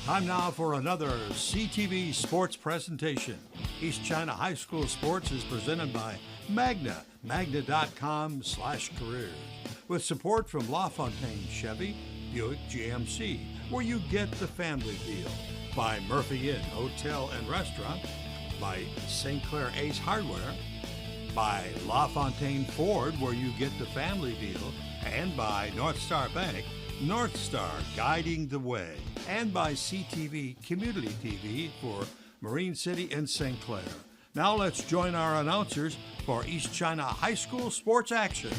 Time now for another CTV sports presentation. East China High School Sports is presented by Magna, magna.com/careers, with support from LaFontaine Chevy, Buick GMC, where you get the family deal, by Murphy Inn Hotel and Restaurant, by St. Clair Ace Hardware, by LaFontaine Ford, where you get the family deal, and by North Star Bank, North Star guiding the way, and by CTV Community TV for Marine City and St. Clair. Now let's join our announcers for East China High School sports action.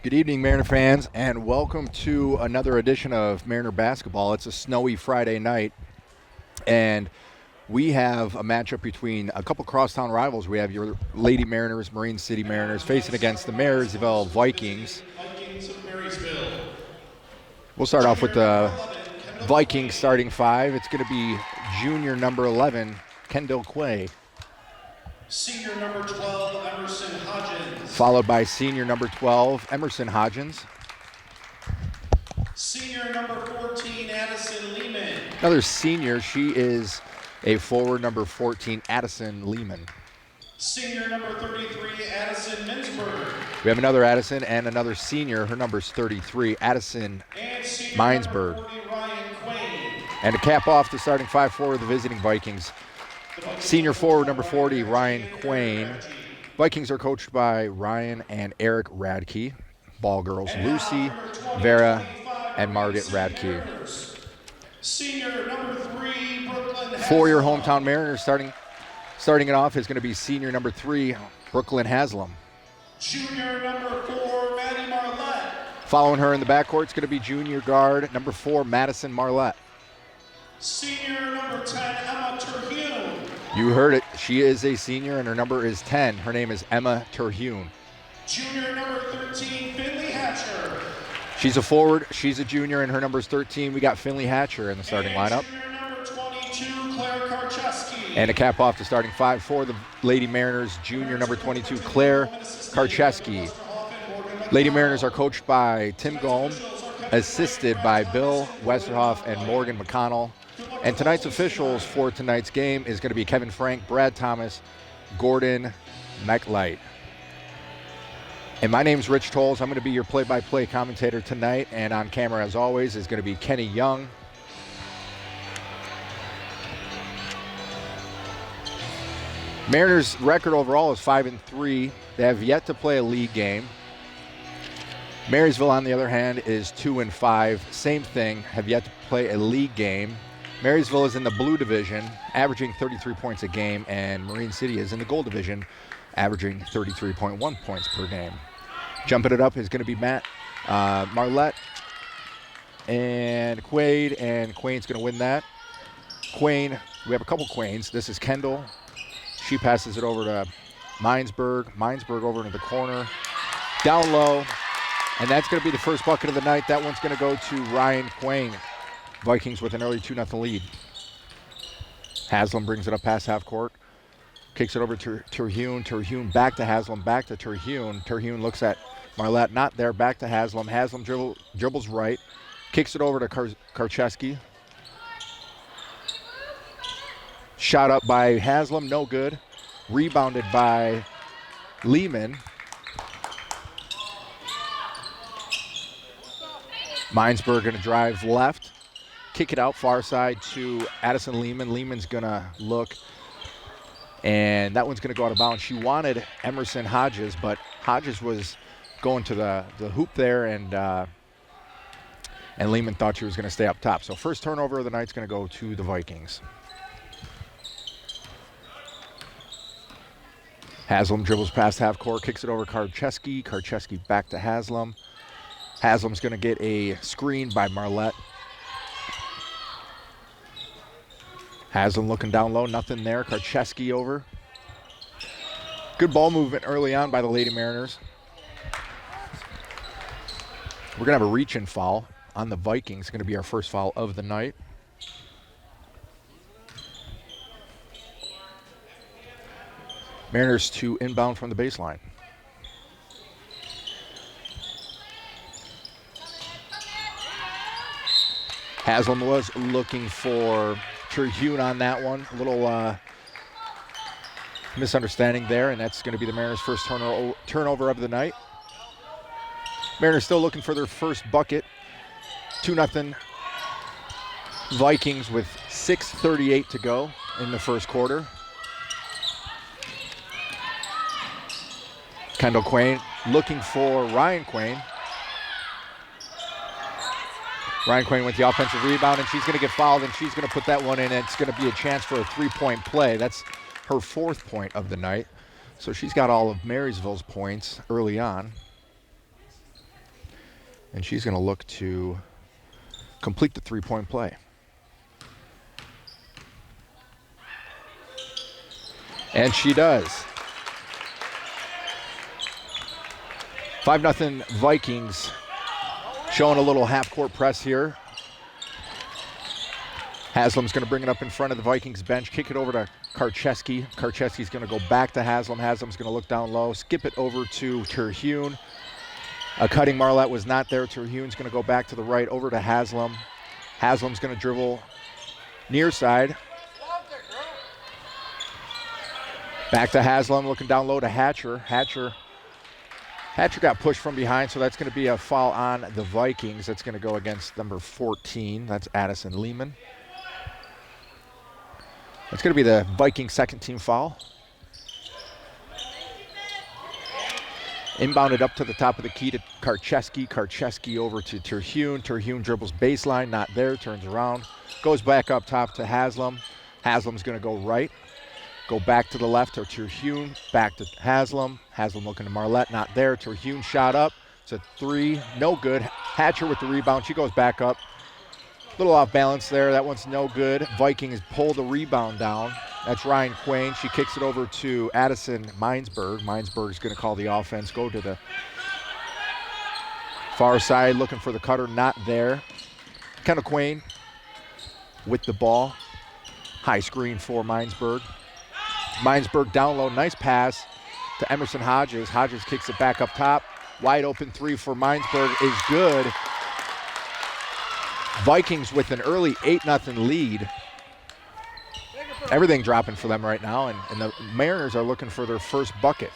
Good evening, Mariner fans, and welcome to another edition of Mariner Basketball. It's a snowy Friday night, and we have a matchup between a couple crosstown rivals. We have your Lady Mariners, Marine City Mariners, facing against the Marysville Vikings. We'll start off with the Vikings starting five. It's going to be junior number 11, Kendall Quay. Senior number 12, Emerson Hodgins. Followed by senior number 12, Emerson Hodgins. Senior number 14, Addison Lehman. Another senior, she is a forward, number 14, Addison Lehman. Senior number 33, Addison Minsberg. We have another Addison and another senior. Her number's 33, Addison Minesberg. Number 40, Ryan Quain. And to cap off the starting five for the visiting Vikings, senior forward number 40, Ryan Quain. Vikings are coached by Ryan and Eric Radke. Ball girls, Lucy, Vera, and Margaret Radke. Senior number 3, Brooklyn. For your hometown Mariners, starting it off is going to be senior number 3, Brooklyn Haslam. Junior number 4, Maddie Marlette. Following her in the backcourt is going to be junior guard number 4, Madison Marlette. Senior number 10, Emma Terhune. You heard it. She is a senior, and her number is 10. Her name is Emma Terhune. Junior number 13, Finley Hatcher. She's a forward. She's a junior, and her number is 13. We got Finley Hatcher in the starting lineup. Junior number 22, Claire Karcheski. And to cap off the starting five for the Lady Mariners, junior number 22, Claire Karcheski. Lady Mariners are coached by Tim Gohm, assisted by Bill Westerhoff and Morgan McConnell. And tonight's officials for tonight's game is going to be Kevin Frank, Brad Thomas, Gordon McLight. And my name's Rich Tolles. I'm going to be your play-by-play commentator tonight. And on camera, as always, is going to be Kenny Young. Mariners' record overall is 5-3. They have yet to play a league game. Marysville, on the other hand, is 2-5. Same thing, have yet to play a league game. Marysville is in the blue division, averaging 33 points a game, and Marine City is in the gold division, averaging 33.1 points per game. Jumping it up is going to be Matt Marlette and Quaid, and Quain's going to win that. Quain, we have a couple Quains. This is Kendall. She passes it over to Minesberg. Minesberg over into the corner, down low, and that's going to be the first bucket of the night. That one's going to go to Ryan Quain. Vikings with an early 2-0 lead. Haslam brings it up past half court. Kicks it over to Terhune. Terhune back to Haslam, back to Terhune. Terhune looks at Marlette, not there, back to Haslam. Haslam dribbles right. Kicks it over to Karcheski. Shot up by Haslam, no good. Rebounded by Lehman. Minesberg going to drive left. Kick it out far side to Addison Lehman. Lehman's going to look, and that one's going to go out of bounds. She wanted Emerson Hodges, but Hodges was going to the hoop there, and Lehman thought she was going to stay up top. So first turnover of the night's going to go to the Vikings. Haslam dribbles past half court, kicks it over Karcheski. Karcheski back to Haslam. Haslam's going to get a screen by Marlette. Haslam looking down low, nothing there. Karcheski over. Good ball movement early on by the Lady Mariners. We're going to have a reach-in foul on the Vikings. It's going to be our first foul of the night. Mariners to inbound from the baseline. Haslam was looking for Terhune on that one. A little misunderstanding there, and that's going to be the Mariners' first turnover of the night. Mariners still looking for their first bucket. 2-0 Vikings with 6:38 to go in the first quarter. Kendall Quain looking for Ryan Quain. Ryan Quain with the offensive rebound, and she's going to get fouled, and she's going to put that one in, and it's going to be a chance for a three-point play. That's her 4th point of the night. So she's got all of Marysville's points early on. And she's going to look to complete the three-point play. And she does. 5-0 Vikings, showing a little half-court press here. Haslam's going to bring it up in front of the Vikings bench, kick it over to Karcheski. Karcheski's going to go back to Haslam. Haslam's going to look down low, skip it over to Terhune. A cutting Marlette was not there. Terhune's going to go back to the right over to Haslam. Haslam's going to dribble near side. Back to Haslam, looking down low to Hatcher. Hatcher got pushed from behind, so that's going to be a foul on the Vikings. That's going to go against number 14. That's Addison Lehman. That's going to be the Vikings' second team foul. Inbounded up to the top of the key to Karcheski. Karcheski over to Terhune. Terhune dribbles baseline, not there, turns around. Goes back up top to Haslam. Haslam's going to go right. Go back to the left to Terhune. Back to Haslam. Haslam looking to Marlette, not there. Terhune shot up. It's a 3, no good. Hatcher with the rebound. She goes back up. A little off balance there. That one's no good. Vikings pull the rebound down. That's Ryan Quain. She kicks it over to Addison Minesberg. Minesberg's going to call the offense. Go to the far side, looking for the cutter. Not there. Kendall Quain with the ball. High screen for Minesberg. Minesberg down low. Nice pass to Emerson Hodges. Hodges kicks it back up top. Wide open 3 for Minesberg is good. Vikings with an early 8-0 lead. Everything dropping for them right now, and the Mariners are looking for their first bucket.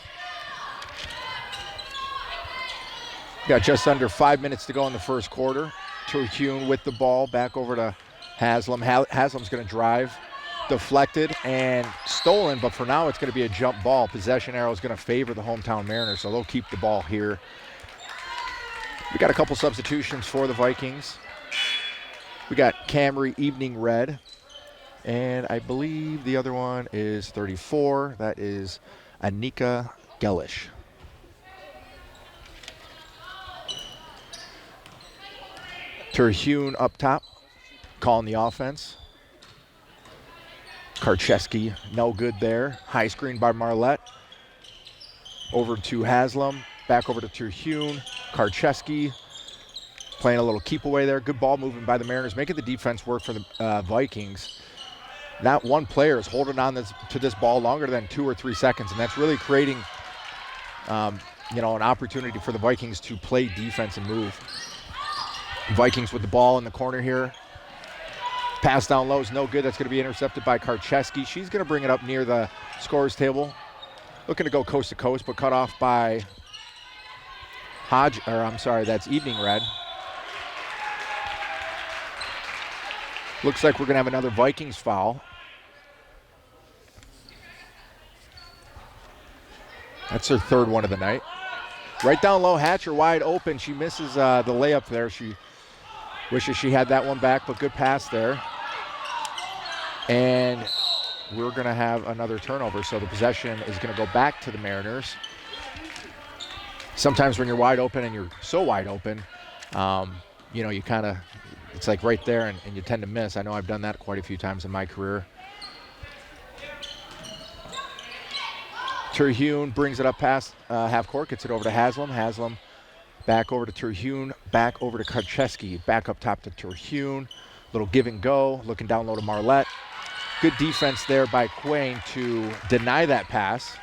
Got just under 5 minutes to go in the first quarter. Terhune with the ball, back over to Haslam. Haslam's going to drive, deflected and stolen, but for now it's going to be a jump ball. Possession arrow is going to favor the hometown Mariners, so they'll keep the ball here. We got a couple substitutions for the Vikings. We got Camry Evening Red, and I believe the other one is 34. That is Anika Gellish. Terhune up top, calling the offense. Karcheski, no good there. High screen by Marlette. Over to Haslam, back over to Terhune. Karcheski playing a little keep away there. Good ball movement by the Mariners, making the defense work for the Vikings. Not one player is holding on to this ball longer than 2 or 3 seconds, and that's really creating an opportunity for the Vikings to play defense and move. Vikings with the ball in the corner here. Pass down low is no good. That's going to be intercepted by Karcheski. She's going to bring it up near the scorer's table. Looking to go coast to coast, but cut off by that's Evening Red. Looks like we're going to have another Vikings foul. That's her third one of the night. Right down low, Hatcher wide open. She misses the layup there. She wishes she had that one back, but good pass there. And we're going to have another turnover, so the possession is going to go back to the Mariners. Sometimes when you're wide open and you're so wide open, you kind of, it's like right there and you tend to miss. I know I've done that quite a few times in my career. Terhune brings it up past half court, gets it over to Haslam. Haslam back over to Terhune, back over to Karcheski, back up top to Terhune. Little give and go, looking down low to Marlette. Good defense there by Quain to deny that pass.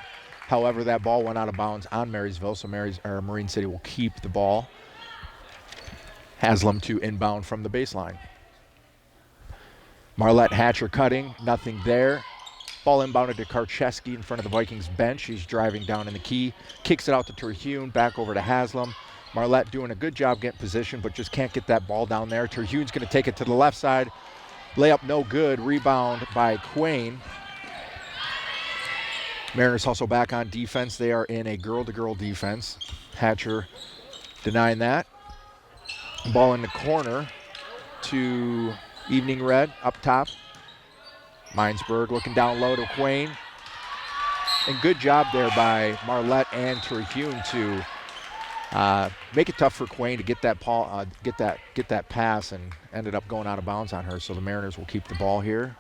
However, that ball went out of bounds on Marysville, so Marine City will keep the ball. Haslam to inbound from the baseline. Marlette Hatcher cutting, nothing there. Ball inbounded to Karcheski in front of the Vikings bench. She's driving down in the key, kicks it out to Terhune, back over to Haslam. Marlette doing a good job getting position, but just can't get that ball down there. Terhune's going to take it to the left side. Layup no good, rebound by Quain. Mariners hustle back on defense. They are in a girl-to-girl defense. Hatcher denying that. Ball in the corner to Evening Red up top. Minesburg looking down low to Quain. And good job there by Marlette and Terhune to make it tough for Quain to get that pass, and ended up going out of bounds on her. So the Mariners will keep the ball here,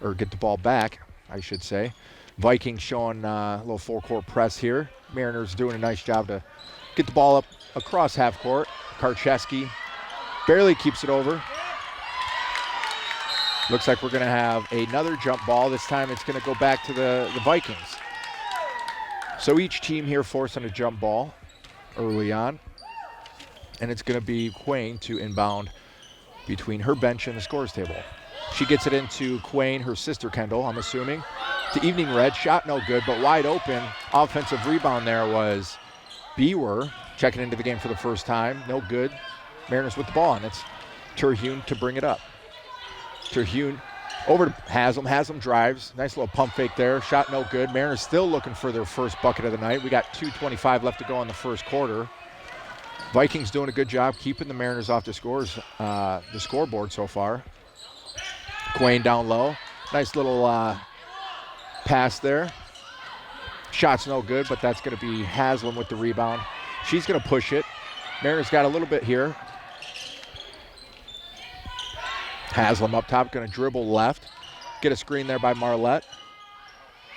or get the ball back, I should say. Vikings showing a little full-court press here. Mariners doing a nice job to get the ball up across half court. Karcheski barely keeps it over. Looks like we're going to have another jump ball. This time it's going to go back to the Vikings. So each team here forcing a jump ball early on. And it's going to be Quain to inbound between her bench and the scores table. She gets it into Quain, her sister Kendall, I'm assuming. To Evening Red, shot no good, but wide open. Offensive rebound there was Bewer, checking into the game for the first time. No good. Mariners with the ball, and it's Terhune to bring it up. Terhune over to Haslam. Haslam drives. Nice little pump fake there. Shot no good. Mariners still looking for their first bucket of the night. We got 2:25 left to go in the first quarter. Vikings doing a good job keeping the Mariners off the scoreboard so far. Quain down low. Nice little pass there. Shot's no good, but that's going to be Haslam with the rebound. She's going to push it. Mariners got a little bit here. Haslam up top, going to dribble left. Get a screen there by Marlette.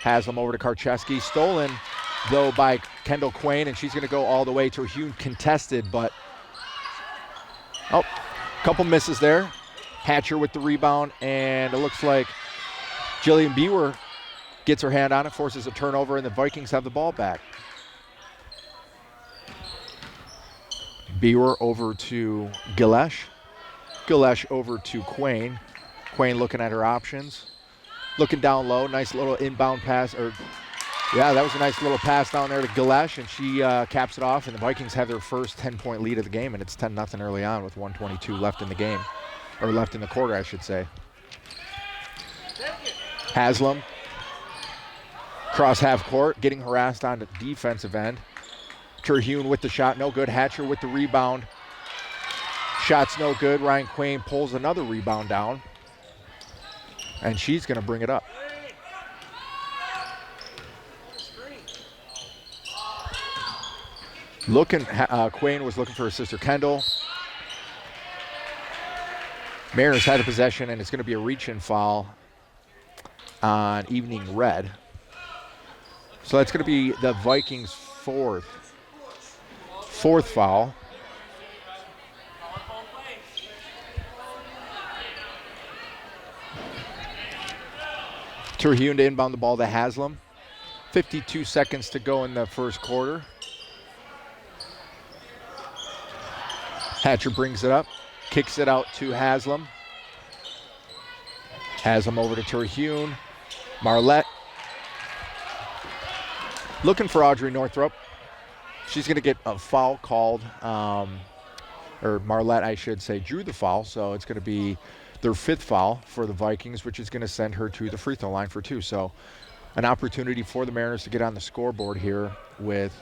Haslam over to Karcheski. Stolen, though, by Kendall Quain, and she's going to go all the way to Terhune contested, but couple misses there. Hatcher with the rebound, and it looks like Jillian Bewer gets her hand on it, forces a turnover, and the Vikings have the ball back. Bewer over to Gilesh. Gilesh over to Quain. Quain looking at her options. Looking down low. Nice little inbound pass. That was a nice little pass down there to Gilesh, and she caps it off, and the Vikings have their first 10-point lead of the game, and it's 10-0 early on with 1:22 left in the game. Or left in the quarter, I should say. Haslam. Cross half court, getting harassed on the defensive end. Terhune with the shot, no good. Hatcher with the rebound. Shot's no good. Ryan Quain pulls another rebound down. And she's going to bring it up. Quain was looking for her sister Kendall. Mariners had a possession, and it's going to be a reach-in foul on Evening Red. So that's going to be the Vikings' fourth foul. Terhune to inbound the ball to Haslam. 52 seconds to go in the first quarter. Hatcher brings it up, kicks it out to Haslam. Haslam over to Terhune. Marlette looking for Audrey Northrup. She's going to get a foul called, or Marlette, I should say, drew the foul, so it's going to be their fifth foul for the Vikings, which is going to send her to the free throw line for two. So an opportunity for the Mariners to get on the scoreboard here with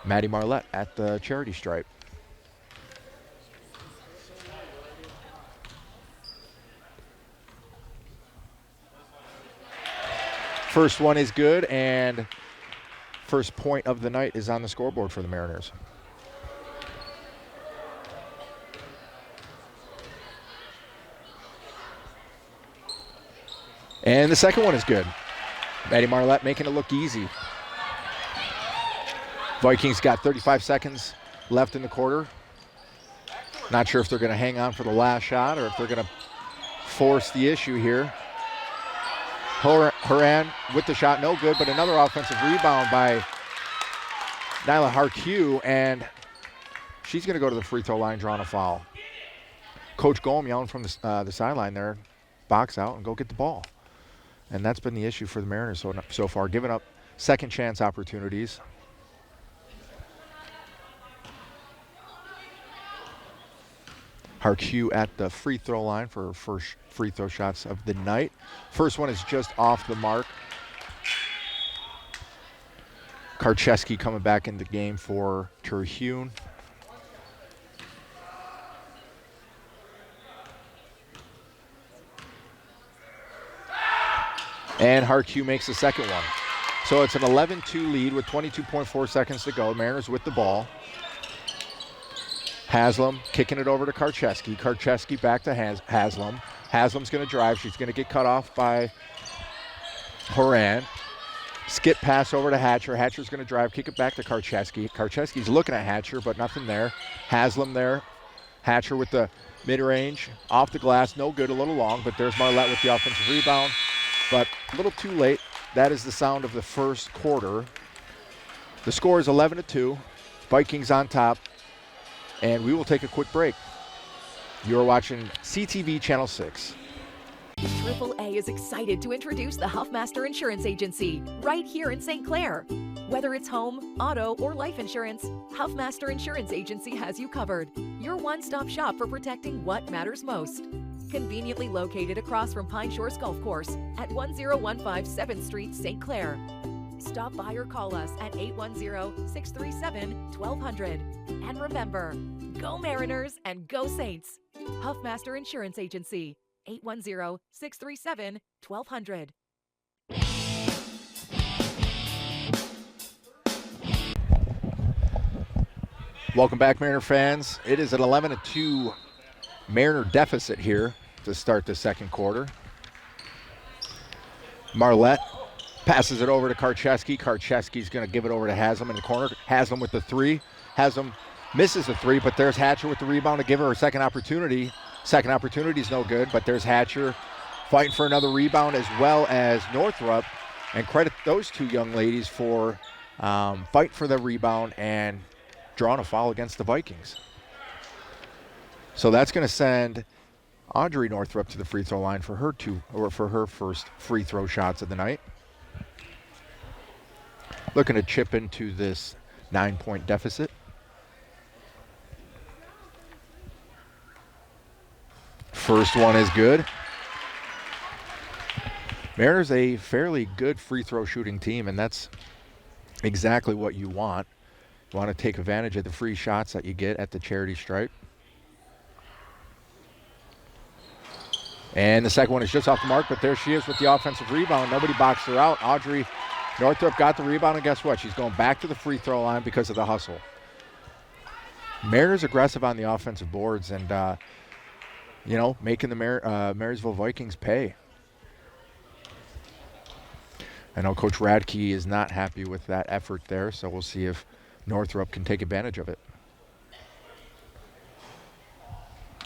Maddie Marlette at the charity stripe. First one is good, and first point of the night is on the scoreboard for the Mariners. And the second one is good. Maddie Marlette making it look easy. Vikings got 35 seconds left in the quarter. Not sure if they're going to hang on for the last shot or if they're going to force the issue here. Horan with the shot, no good, but another offensive rebound by Nyla Harque, and she's going to go to the free throw line, drawing a foul. Coach Golm yelling from the sideline there, box out and go get the ball. And that's been the issue for the Mariners so far, giving up second chance opportunities. Harque at the free throw line for her first free throw shots of the night. First one is just off the mark. Karcheski coming back in the game for Terhune. And Harque makes the second one. So it's an 11-2 lead with 22.4 seconds to go. Mariners with the ball. Haslam kicking it over to Karcheski. Karcheski back to Haslam. Haslam's going to drive. She's going to get cut off by Horan. Skip pass over to Hatcher. Hatcher's going to drive, kick it back to Karcheski. Karcheski's looking at Hatcher, but nothing there. Haslam there. Hatcher with the mid-range. Off the glass, no good, a little long, but there's Marlette with the offensive rebound. But a little too late. That is the sound of the first quarter. The score is 11-2. Vikings on top. And we will take a quick break. You're watching CTV Channel 6. AAA is excited to introduce the Huffmaster Insurance Agency right here in St. Clair. Whether it's home, auto, or life insurance, Huffmaster Insurance Agency has you covered. Your one-stop shop for protecting what matters most. Conveniently located across from Pine Shores Golf Course at 1015 7th Street, St. Clair. Stop by or call us at 810-637-1200. And remember, go Mariners and go Saints. Huffmaster Insurance Agency, 810-637-1200. Welcome back, Mariner fans. It is an 11-2 Mariner deficit here to start the second quarter. Marlette passes it over to Karcheski. Karcheski's going to give it over to Haslam in the corner. Haslam with the three. Haslam misses the three, but there's Hatcher with the rebound to give her a second opportunity. Second opportunity is no good, but there's Hatcher fighting for another rebound, as well as Northrup. And credit those two young ladies for fighting for the rebound and drawing a foul against the Vikings. So that's going to send Audrey Northrup to the free throw line for her first free throw shots of the night. Looking to chip into this 9-point deficit. First one is good. Mariners a fairly good free throw shooting team, and that's exactly what you want. You want to take advantage of the free shots that you get at the charity stripe. And the second one is just off the mark, but there she is with the offensive rebound. Nobody boxed her out. Audrey Northrup got the rebound, and guess what? She's going back to the free throw line because of the hustle. Mariners aggressive on the offensive boards and, making the Marysville Vikings pay. I know Coach Radke is not happy with that effort there, so we'll see if Northrup can take advantage of it.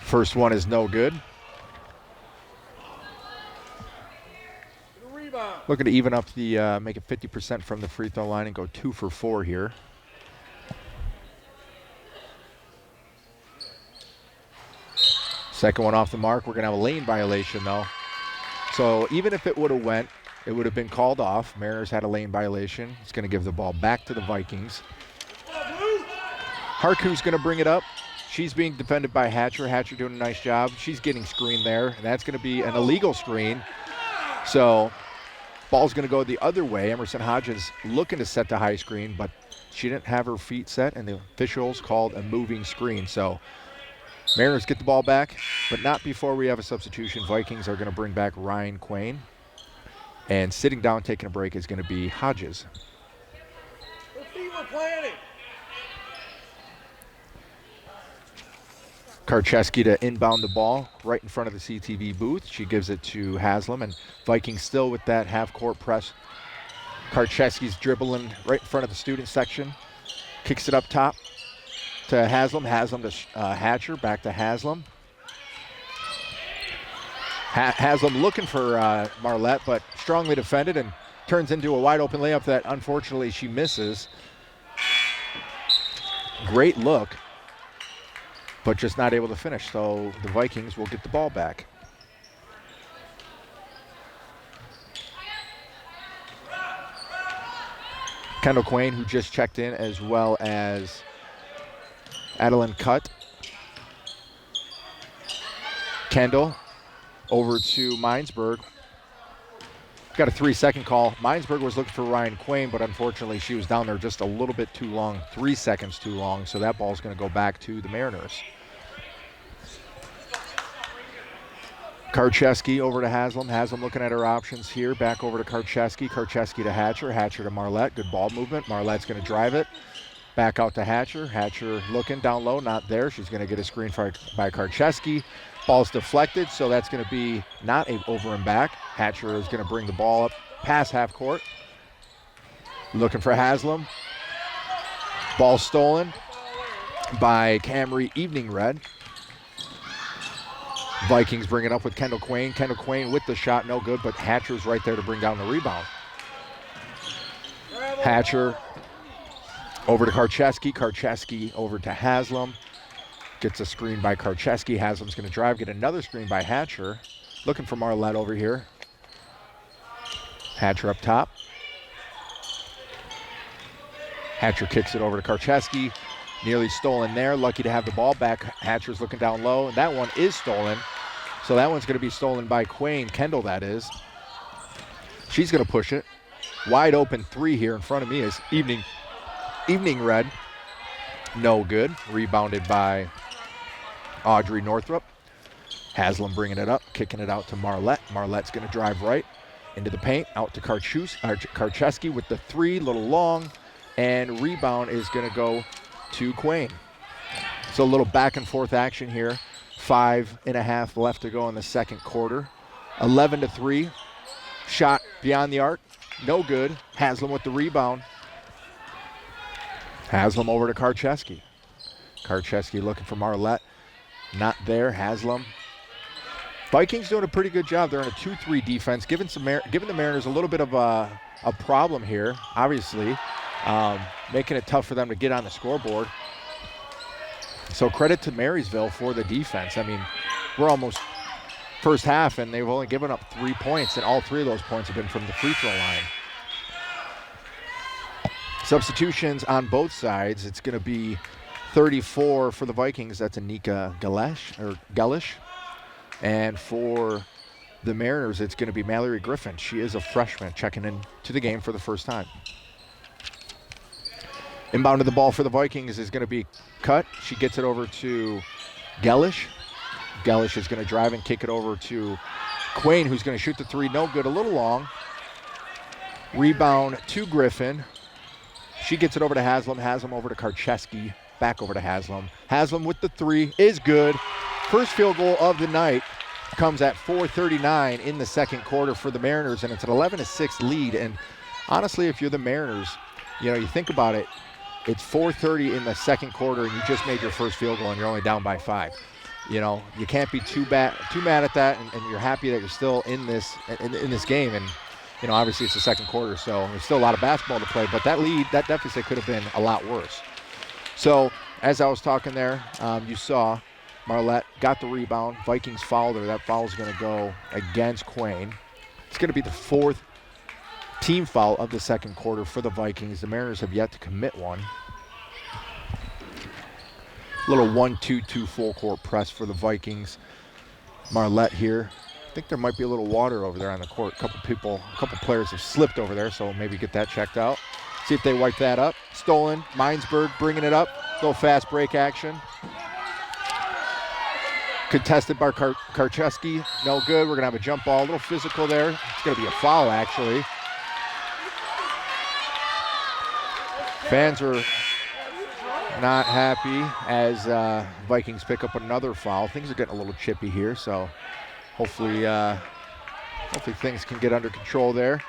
First one is no good. Looking to even up the, make it 50% from the free throw line and go 2 for 4 here. Second one off the mark. We're going to have a lane violation, though. So even if it would have went, it would have been called off. Mariners had a lane violation. It's going to give the ball back to the Vikings. Harku's going to bring it up. She's being defended by Hatcher. Hatcher doing a nice job. She's getting screened there, and that's going to be an illegal screen. So ball's going to go the other way. Emerson Hodges looking to set the high screen, but she didn't have her feet set, and the officials called a moving screen. So Mariners get the ball back, but not before we have a substitution. Vikings are going to bring back Ryan Quain. And sitting down, taking a break, is going to be Hodges. Karcheski to inbound the ball right in front of the CTV booth. She gives it to Haslam, and Vikings still with that half-court press. Karcheski's dribbling right in front of the student section. Kicks it up top to Haslam. Haslam to Hatcher, back to Haslam. Haslam looking for Marlette, but strongly defended and turns into a wide open layup that unfortunately she misses. Great look, but just not able to finish. So the Vikings will get the ball back. Kendall Quain, who just checked in, as well as Adeline Cutt. Kendall over to Minesburg. Got a 3-second call. Minesburg was looking for Ryan Quain, but unfortunately she was down there just a little bit too long, 3 seconds too long, so that ball's going to go back to the Mariners. Karcheski over to Haslam. Haslam looking at her options here. Back over to Karcheski. Karcheski to Hatcher. Hatcher to Marlette. Good ball movement. Marlette's going to drive it. Back out to Hatcher. Hatcher looking down low. Not there. She's going to get a screen by Karcheski. Ball's deflected, so that's going to be not a over and back. Hatcher is going to bring the ball up past half court. Looking for Haslam. Ball stolen by Camry Evening Red. Vikings bring it up with Kendall Quain. Kendall Quain with the shot, no good, but Hatcher's right there to bring down the rebound. Hatcher over to Karcheski. Karcheski over to Haslam. Gets a screen by Karcheski. Haslam's going to drive, get another screen by Hatcher. Looking for Marlette over here. Hatcher up top. Hatcher kicks it over to Karcheski. Nearly stolen there. Lucky to have the ball back. Hatcher's looking down low, and that one is stolen. So that one's going to be stolen by Quain. Kendall, that is. She's going to push it. Wide open three here in front of me is Evening Red. No good. Rebounded by Audrey Northrup. Haslam bringing it up, kicking it out to Marlette. Marlette's going to drive right into the paint, out to Karcheski with the three, little long, and rebound is going to go to Quain. So a little back and forth action here. 5.5 left to go in the second quarter. 11-3. Shot beyond the arc. No good. Haslam with the rebound. Haslam over to Karcheski. Karcheski looking for Marlette. Not there. Haslam. Vikings doing a pretty good job. They're in a 2-3 defense, giving the Mariners a little bit of a problem here, obviously. Making it tough for them to get on the scoreboard. So credit to Marysville for the defense. I mean, we're almost first half, and they've only given up 3 points, and all 3 of those points have been from the free throw line. Substitutions on both sides. It's going to be 34 for the Vikings. That's Anika Gellish. And for the Mariners, it's going to be Mallory Griffin. She is a freshman checking in to the game for the first time. Inbound to the ball for the Vikings is going to be Cut. She gets it over to Gellish. Gellish is going to drive and kick it over to Quain, who's going to shoot the three. No good, a little long. Rebound to Griffin. She gets it over to Haslam. Haslam over to Karcheski. Back over to Haslam. Haslam with the three is good. First field goal of the night comes at 4:39 in the second quarter for the Mariners, and it's an 11-6 lead. And honestly, if you're the Mariners, you think about it, it's 4:30 in the second quarter, and you just made your first field goal, and you're only down by 5. You can't be too mad at that, and you're happy that you're still in this game. And obviously it's the second quarter, so there's still a lot of basketball to play. But that deficit could have been a lot worse. So as I was talking there, you saw Marlette got the rebound. Vikings fouled her. That foul is going to go against Quain. It's going to be the 4th team foul of the second quarter for the Vikings. The Mariners have yet to commit one. Little 1-2-2 full court press for the Vikings. Marlette here. I think there might be a little water over there on the court. A couple players have slipped over there, so maybe get that checked out. See if they wipe that up. Stolen. Minesburg bringing it up. Little fast break action. Contested by Karcheski. No good. We're going to have a jump ball. A little physical there. It's going to be a foul, actually. Fans are not happy as Vikings pick up another foul. Things are getting a little chippy here, so hopefully things can get under control there.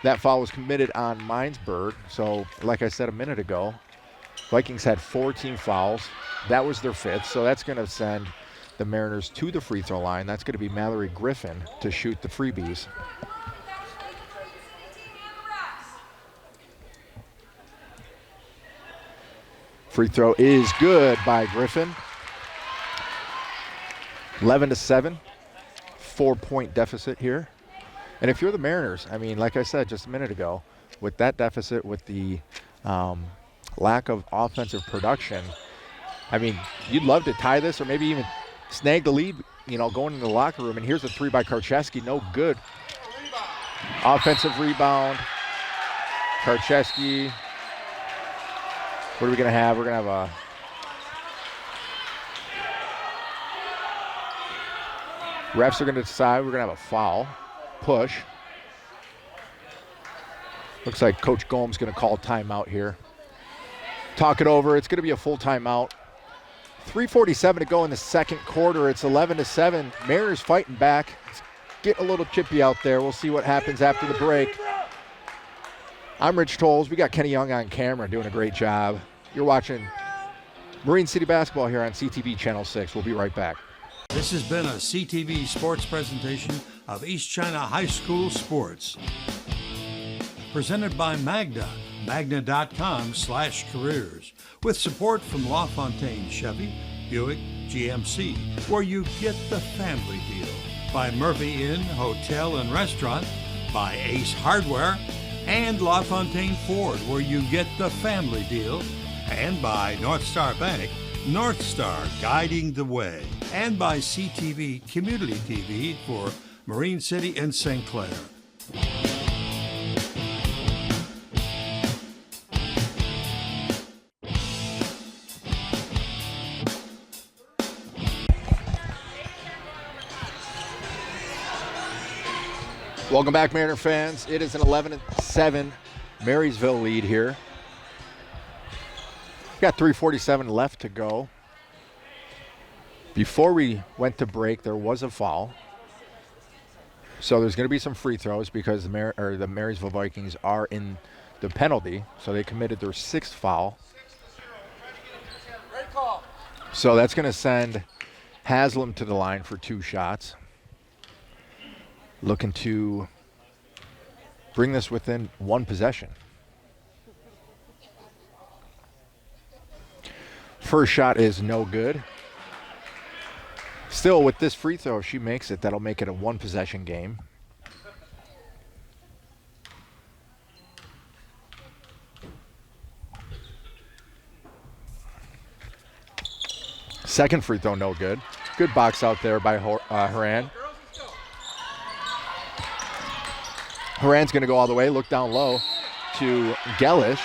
That foul was committed on Minesburg. So like I said a minute ago, Vikings had 4 team fouls. That was their 5th, so that's going to send the Mariners to the free throw line. That's going to be Mallory Griffin to shoot the freebies. Free throw is good by Griffin. 11-7, 4-point deficit here. And if you're the Mariners, I mean, like I said just a minute ago, with that deficit, with the lack of offensive production, I mean, you'd love to tie this or maybe even snag the lead, going into the locker room. And here's a three by Karcheski, no good. Offensive rebound. Karcheski. What are we going to have? We're going to have refs are going to decide we're going to have a foul. Push. Looks like Coach Gomes going to call timeout here. Talk it over. It's going to be a full timeout. 3:47 to go in the second quarter. It's 11-7. Mariners fighting back. It's getting a little chippy out there. We'll see what happens after the break. I'm Rich Tolles. We got Kenny Young on camera doing a great job. You're watching Marine City Basketball here on CTV Channel 6. We'll be right back. This has been a CTV sports presentation of East China High School Sports. Presented by Magna, magna.com/careers. With support from LaFontaine Chevy, Buick, GMC, where you get the family deal. By Murphy Inn Hotel and Restaurant, by Ace Hardware, and LaFontaine Ford, where you get the family deal. And by North Star Bank, North Star guiding the way. And by CTV Community TV for Marine City and St. Clair. Welcome back, Mariner fans. It is an 11-7 Marysville lead here. Got 3:47 left to go. Before we went to break, there was a foul. So there's going to be some free throws because the Marysville Vikings are in the penalty. So they committed their 6th foul. So that's going to send Haslam to the line for 2 shots. Looking to bring this within 1 possession. First shot is no good. Still, with this free throw, if she makes it, that'll make it a 1-possession game. Second free throw, no good. Good box out there by Haran. Haran's going to go all the way, look down low to Gellish.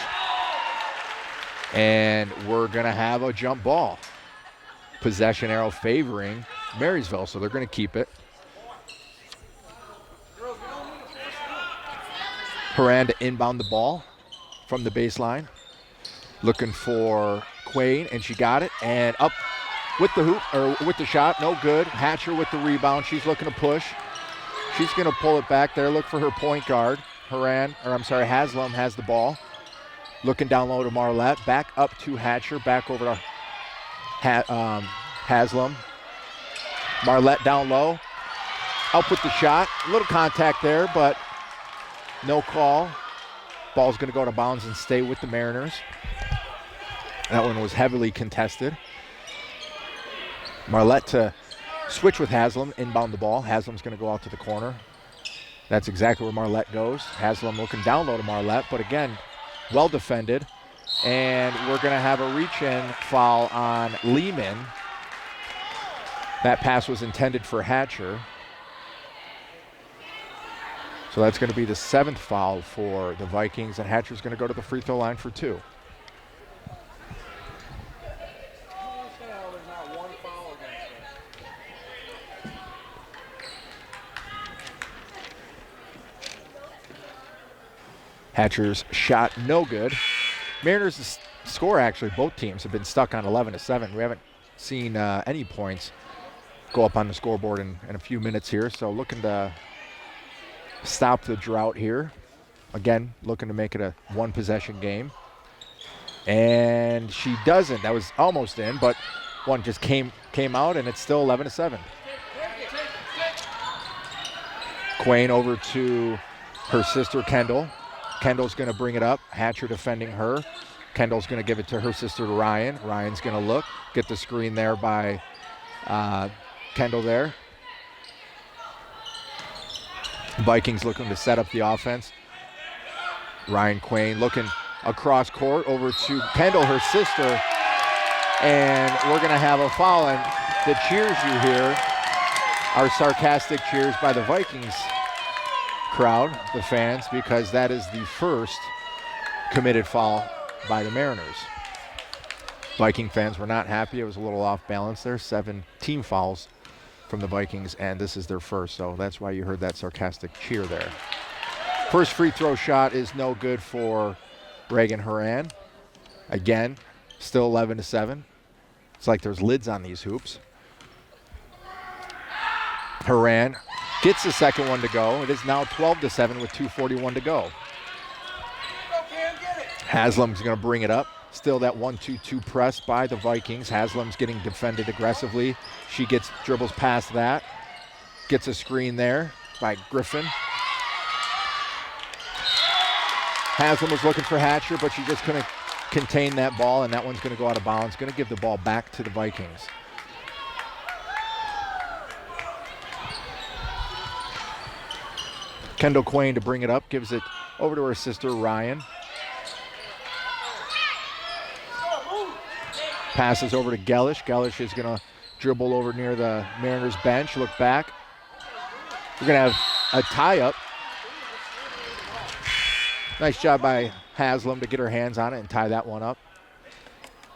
And we're going to have a jump ball. Possession arrow favoring Marysville, so they're going to keep it. Haran to inbound the ball from the baseline. Looking for Quain, and she got it. And up with the hoop, or with the shot, no good. Hatcher with the rebound. She's looking to push. She's going to pull it back there, look for her point guard. Haslam has the ball. Looking down low to Marlette. Back up to Hatcher. Back over to Haslam. Marlette down low. Up with the shot. A little contact there, but no call. Ball's going to go out of bounds and stay with the Mariners. That one was heavily contested. Marlette to switch with Haslam, inbound the ball. Haslam's going to go out to the corner. That's exactly where Marlette goes. Haslam looking down low to Marlette, but again, well defended. And we're going to have a reach-in foul on Lehman. That pass was intended for Hatcher. So that's going to be the 7th foul for the Vikings, and Hatcher's going to go to the free throw line for 2. Hatcher's shot no good. Mariners score, actually, both teams have been stuck on 11-7. We haven't seen any points go up on the scoreboard in a few minutes here. So looking to stop the drought here. Again, looking to make it a 1-possession game. And she doesn't. That was almost in, but one just came out, and it's still 11-7. Quain over to her sister, Kendall. Kendall's going to bring it up. Hatcher defending her. Kendall's going to give it to her sister, Ryan. Ryan's going to look, get the screen there by Kendall there. Vikings looking to set up the offense. Ryan Quain looking across court over to Kendall, her sister. And we're going to have a foul. And the cheers you hear are sarcastic cheers by the Vikings crowd, the fans, because that is the first committed foul by the Mariners. Viking fans were not happy. It was a little off balance there. 7 team fouls from the Vikings, and this is their first, so that's why you heard that sarcastic cheer there. First free throw shot is no good for Reagan Horan. Again, still 11-7. It's like there's lids on these hoops. Horan gets the second one to go. It is now 12-7 with 2:41 to go. Haslam's going to bring it up. Still that 1-2-2 press by the Vikings. Haslam's getting defended aggressively. She dribbles past that. Gets a screen there by Griffin. Haslam was looking for Hatcher, but she just couldn't contain that ball, and that one's going to go out of bounds. Going to give the ball back to the Vikings. Kendall Quain to bring it up, gives it over to her sister, Ryan. Passes over to Gellish. Gellish is going to dribble over near the Mariners bench, look back. We're going to have a tie-up. Nice job by Haslam to get her hands on it and tie that one up.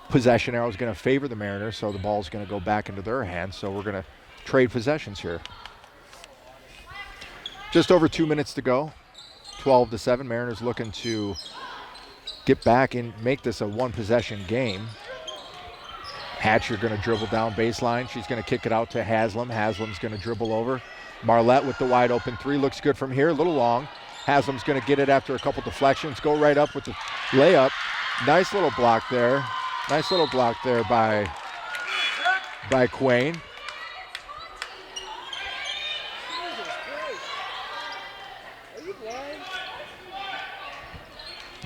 Possession arrow is going to favor the Mariners, so the ball is going to go back into their hands, so we're going to trade possessions here. Just over 2 minutes to go. 12-7. Mariners looking to get back and make this a one-possession game. Hatcher going to dribble down baseline. She's going to kick it out to Haslam. Haslam's going to dribble over. Marlette with the wide open three. Looks good from here. A little long. Haslam's going to get it after a couple deflections. Go right up with the layup. Nice little block there. Nice little block there by Quain.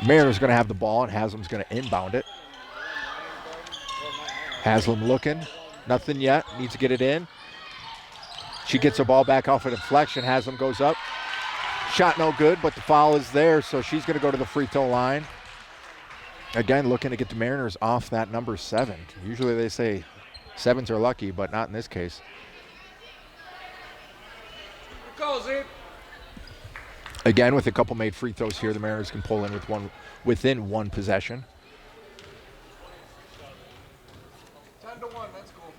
Mariners going to have the ball, and Haslam's going to inbound it. Haslam looking, nothing yet, needs to get it in. She gets the ball back off a deflection. Haslam goes up. Shot no good, but the foul is there, so she's going to go to the free throw line. Again, looking to get the Mariners off that number 7. Usually they say 7s are lucky, but not in this case. Again, with a couple made free throws here, the Mariners can pull in within one possession. 10-1, that's cool.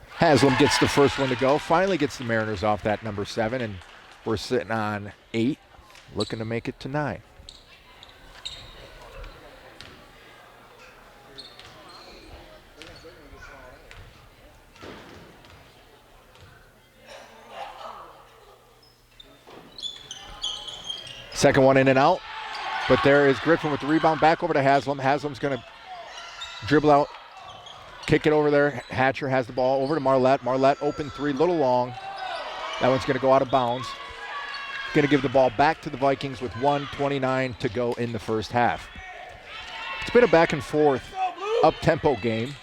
Haslam gets the first one to go. Finally gets the Mariners off that number 7, and we're sitting on 8, looking to make it to 9. Second one in and out, but there is Griffin with the rebound. Back over to Haslam. Haslam's going to dribble out, kick it over there. Hatcher has the ball over to Marlette. Marlette open three, little long. That one's going to go out of bounds. Going to give the ball back to the Vikings with 1:29 to go in the first half. It's been a back and forth, up-tempo game.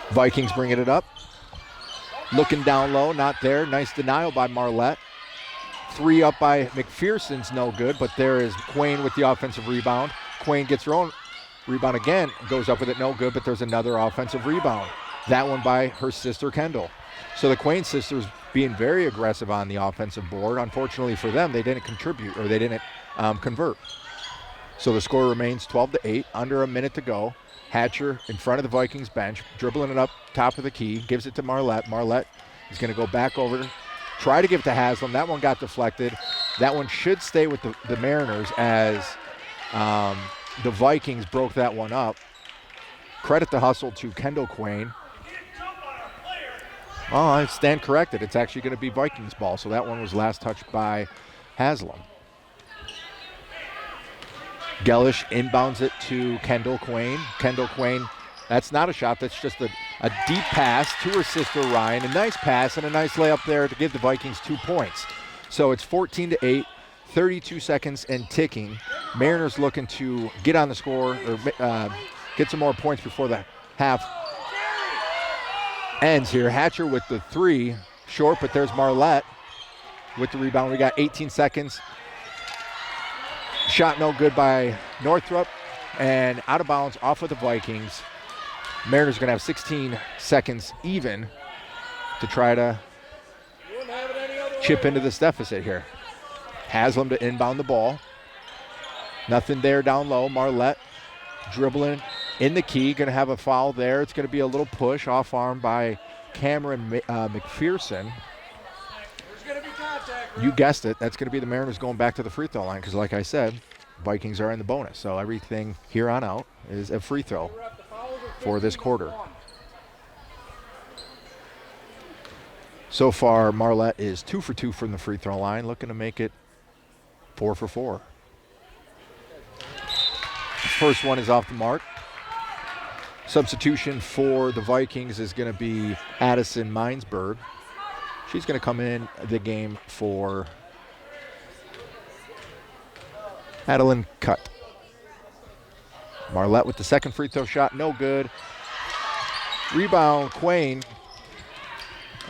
Vikings bringing it up. Looking down low, not there. Nice denial by Marlette. 3 up by McPherson's no good, but there is Quain with the offensive rebound. Quain gets her own rebound again, goes up with it, no good, but there's another offensive rebound. That one by her sister, Kendall. So the Quain sisters being very aggressive on the offensive board. Unfortunately for them, they didn't contribute, or they didn't convert. So the score remains 12-8, under a minute to go. Hatcher in front of the Vikings bench, dribbling it up top of the key, gives it to Marlette. Marlette is going to go back over, try to give it to Haslam. That one got deflected. That one should stay with the Mariners as the Vikings broke that one up. Credit the hustle to Kendall Quain. Oh, I stand corrected. It's actually going to be Vikings ball, so that one was last touched by Haslam. Gellish inbounds it to Kendall Quain. Kendall Quain, that's not a shot. That's just a deep pass to her sister, Ryan. A nice pass and a nice layup there to give the Vikings 2 points. So it's 14-8, 32 seconds and ticking. Mariners looking to get on the score or get some more points before the half ends here. Hatcher with the 3, short, but there's Marlette with the rebound. We got 18 seconds. Shot no good by Northrup, and out of bounds off of the Vikings. Mariners going to have 16 seconds even to try to chip into this deficit here. Haslam to inbound the ball. Nothing there down low. Marlette dribbling in the key. Going to have a foul there. It's going to be a little push off arm by Cameron McPherson. You guessed it. That's going to be the Mariners going back to the free throw line because, like I said, Vikings are in the bonus. So everything here on out is a free throw for this quarter. So far, Marlette is 2 for 2 from the free throw line, looking to make it 4 for 4. First one is off the mark. Substitution for the Vikings is going to be Addison Minesburg. She's going to come in the game for Adeline Cutt. Marlette with the second free throw shot, no good. Rebound, Quain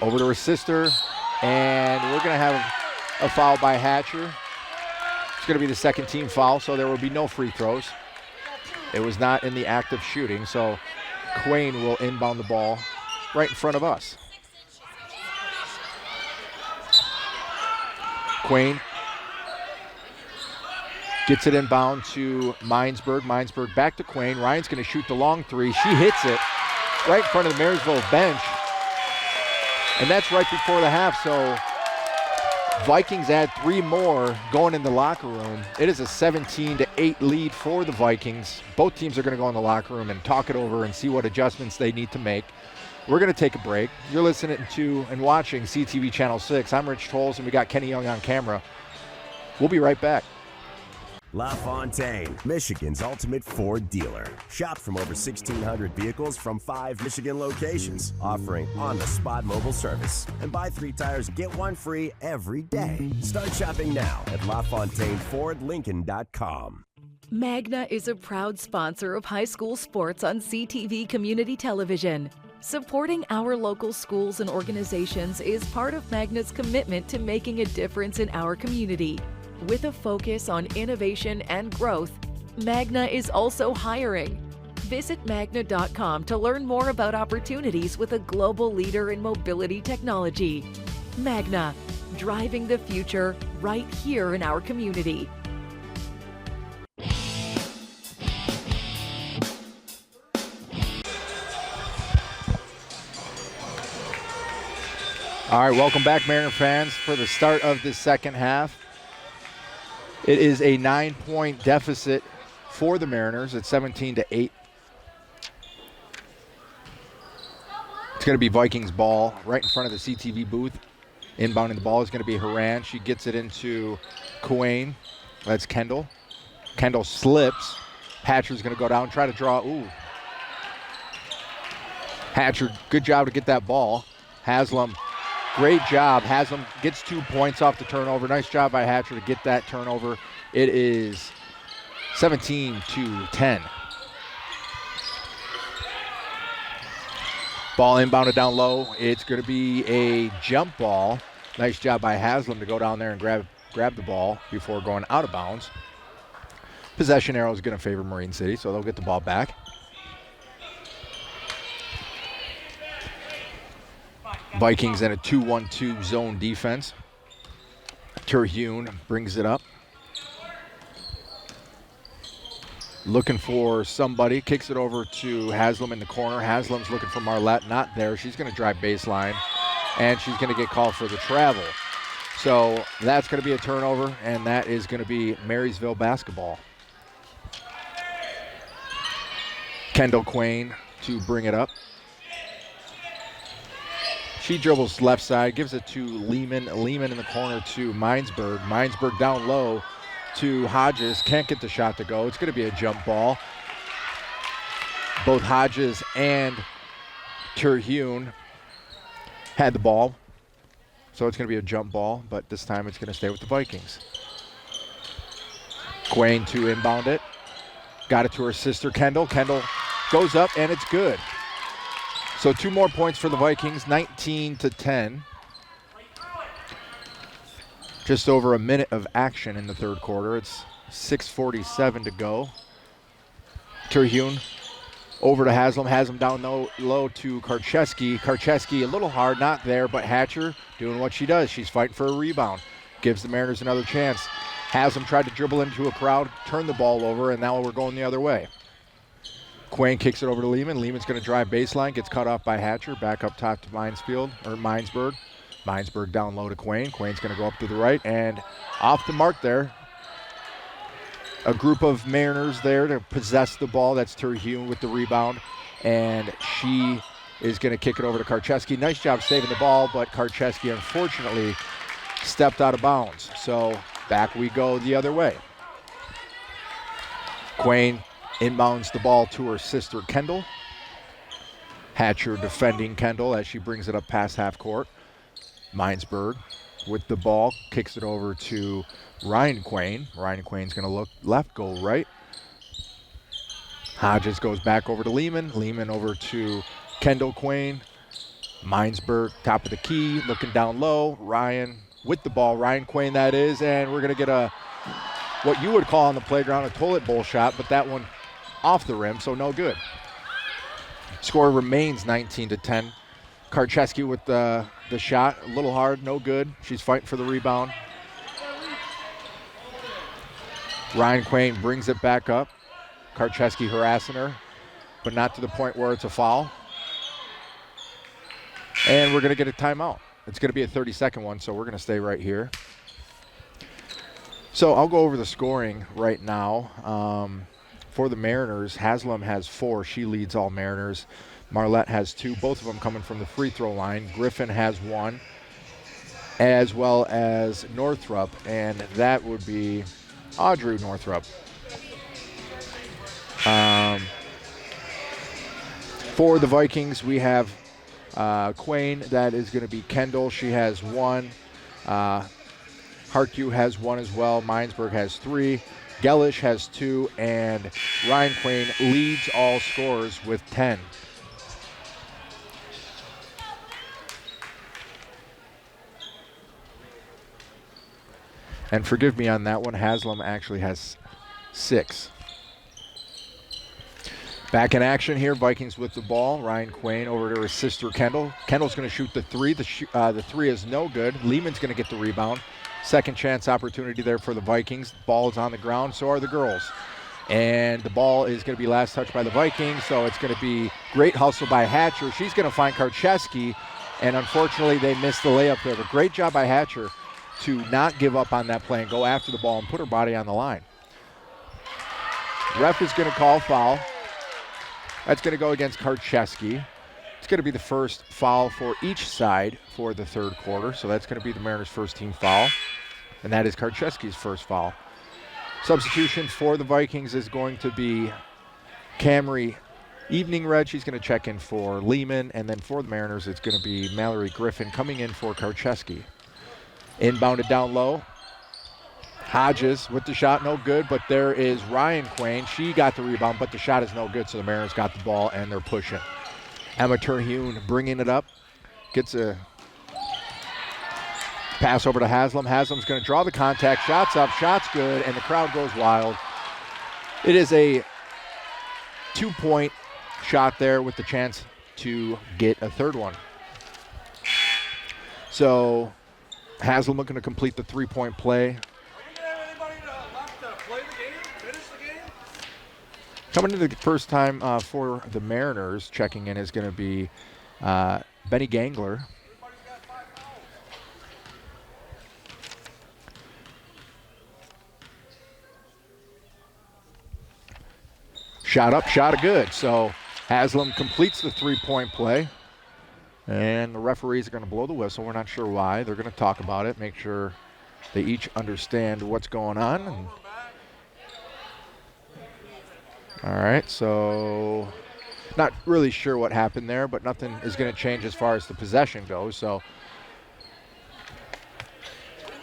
over to her sister, and we're going to have a foul by Hatcher. It's going to be the second team foul, so there will be no free throws. It was not in the act of shooting, so Quain will inbound the ball right in front of us. Quain gets it inbound to Minesburg. Minesburg back to Quain. Ryan's going to shoot the long 3. She hits it right in front of the Marysville bench. And that's right before the half. So Vikings add 3 more going in the locker room. It is a 17-8 lead for the Vikings. Both teams are going to go in the locker room and talk it over and see what adjustments they need to make. We're going to take a break. You're listening to and watching CTV Channel 6. I'm Rich Tolles, and we got Kenny Young on camera. We'll be right back. LaFontaine, Michigan's ultimate Ford dealer. Shop from over 1,600 vehicles from 5 Michigan locations, offering on-the-spot mobile service. And buy 3 tires, get 1 free every day. Start shopping now at LaFontaineFordLincoln.com. Magna is a proud sponsor of high school sports on CTV Community Television. Supporting our local schools and organizations is part of Magna's commitment to making a difference in our community. With a focus on innovation and growth, Magna is also hiring. Visit magna.com to learn more about opportunities with a global leader in mobility technology. Magna, driving the future right here in our community. All right, welcome back, Mariner fans, for the start of the second half. It is a 9-point deficit for the Mariners at 17-8. It's going to be Vikings ball right in front of the CTV booth. Inbounding the ball is going to be Haran. She gets it into Quain. That's Kendall. Kendall slips. Hatcher's going to go down, try to draw. Ooh. Hatcher, good job to get that ball. Haslam, great job. Haslam gets 2 points off the turnover. Nice job by Hatcher to get that turnover. It is 17-10. Ball inbounded down low. It's going to be a jump ball. Nice job by Haslam to go down there and grab the ball before going out of bounds. Possession arrow is going to favor Marine City, so they'll get the ball back. Vikings in a 2-1-2 zone defense. Terhune brings it up. Looking for somebody, kicks it over to Haslam in the corner. Haslam's looking for Marlette, not there. She's going to drive baseline, and she's going to get called for the travel. So that's going to be a turnover, and that is going to be Marysville basketball. Kendall Quain to bring it up. She dribbles left side, gives it to Lehman. Lehman in the corner to Minesburg. Minesburg down low to Hodges. Can't get the shot to go. It's going to be a jump ball. Both Hodges and Terhune had the ball. So it's going to be a jump ball, but this time it's going to stay with the Vikings. Quain to inbound it. Got it to her sister, Kendall. Kendall goes up, and it's good. So 2 more points for the Vikings, 19-10. Just over a minute of action in the third quarter. It's 6:47 to go. Terhune over to Haslam. Haslam down low to Karcheski. Karcheski a little hard, not there, but Hatcher doing what she does. She's fighting for a rebound. Gives the Mariners another chance. Haslam tried to dribble into a crowd, turned the ball over, and now we're going the other way. Quain kicks it over to Lehman. Lehman's going to drive baseline, gets cut off by Hatcher. Back up top to Minesburg. Minesburg down low to Quain. Quain's going to go up to the right, and off the mark there. A group of Mariners there to possess the ball. That's Terhune with the rebound, and she is going to kick it over to Karcheski. Nice job saving the ball, but Karcheski unfortunately stepped out of bounds. So back we go the other way. Quain inbounds the ball to her sister Kendall. Hatcher defending Kendall as she brings it up past half court. Minesburg with the ball, kicks it over to Ryan Quain. Ryan Quain's going to look left, go right. Hodges goes back over to Lehman. Lehman over to Kendall Quain. Minesburg, top of the key, looking down low. Ryan with the ball, Ryan Quain that is, and we're going to get what you would call on the playground a toilet bowl shot, but that one off the rim, so no good. Score remains 19-10. Karcheski with the shot, a little hard, no good. She's fighting for the rebound. Ryan Quain brings it back up. Karcheski harassing her, but not to the point where it's a foul. And we're going to get a timeout. It's going to be a 30-second one, so we're going to stay right here. So I'll go over the scoring right now. For the Mariners, Haslam has 4. She leads all Mariners. Marlette has 2, both of them coming from the free throw line. Griffin has 1, as well as Northrup, and that would be Audrey Northrup. For the Vikings, we have Quain. That is going to be Kendall. She has 1. Harku has 1 as well. Minesburg has 3. Gellish has 2. And Ryan Quain leads all scorers with 10. And forgive me on that one, Haslam actually has 6. Back in action here, Vikings with the ball. Ryan Quain over to her sister Kendall. Kendall's going to shoot the 3. The 3 is no good. Lehman's going to get the rebound. Second chance opportunity there for the Vikings. Ball is on the ground, so are the girls. And the ball is going to be last touched by the Vikings, so it's going to be great hustle by Hatcher. She's going to find Karcheski, and unfortunately they missed the layup there. But great job by Hatcher to not give up on that play and go after the ball and put her body on the line. Ref is going to call foul. That's going to go against Karcheski. It's going to be the first foul for each side for the third quarter, so that's going to be the Mariners' first team foul, and that is Karcheski's first foul. Substitution for the Vikings is going to be Camry Evening Red. She's going to check in for Lehman, and then for the Mariners, it's going to be Mallory Griffin coming in for Karcheski. Inbounded down low. Hodges with the shot, no good, but there is Ryan Quain. She got the rebound, but the shot is no good, so the Mariners got the ball, and they're pushing. Emma Terhune bringing it up. Gets a pass over to Haslam. Haslam's going to draw the contact. Shots up, shots good, and the crowd goes wild. It is a 2-point shot there with the chance to get a third one. So Haslam looking to complete the 3-point play. Coming into the first time for the Mariners, checking in is going to be Benny Gangler. Shot up, shot good. So Haslam completes the 3-point play. And the referees are going to blow the whistle. We're not sure why. They're going to talk about it, make sure they each understand what's going on. And all right, so not really sure what happened there, but nothing is going to change as far as the possession goes. So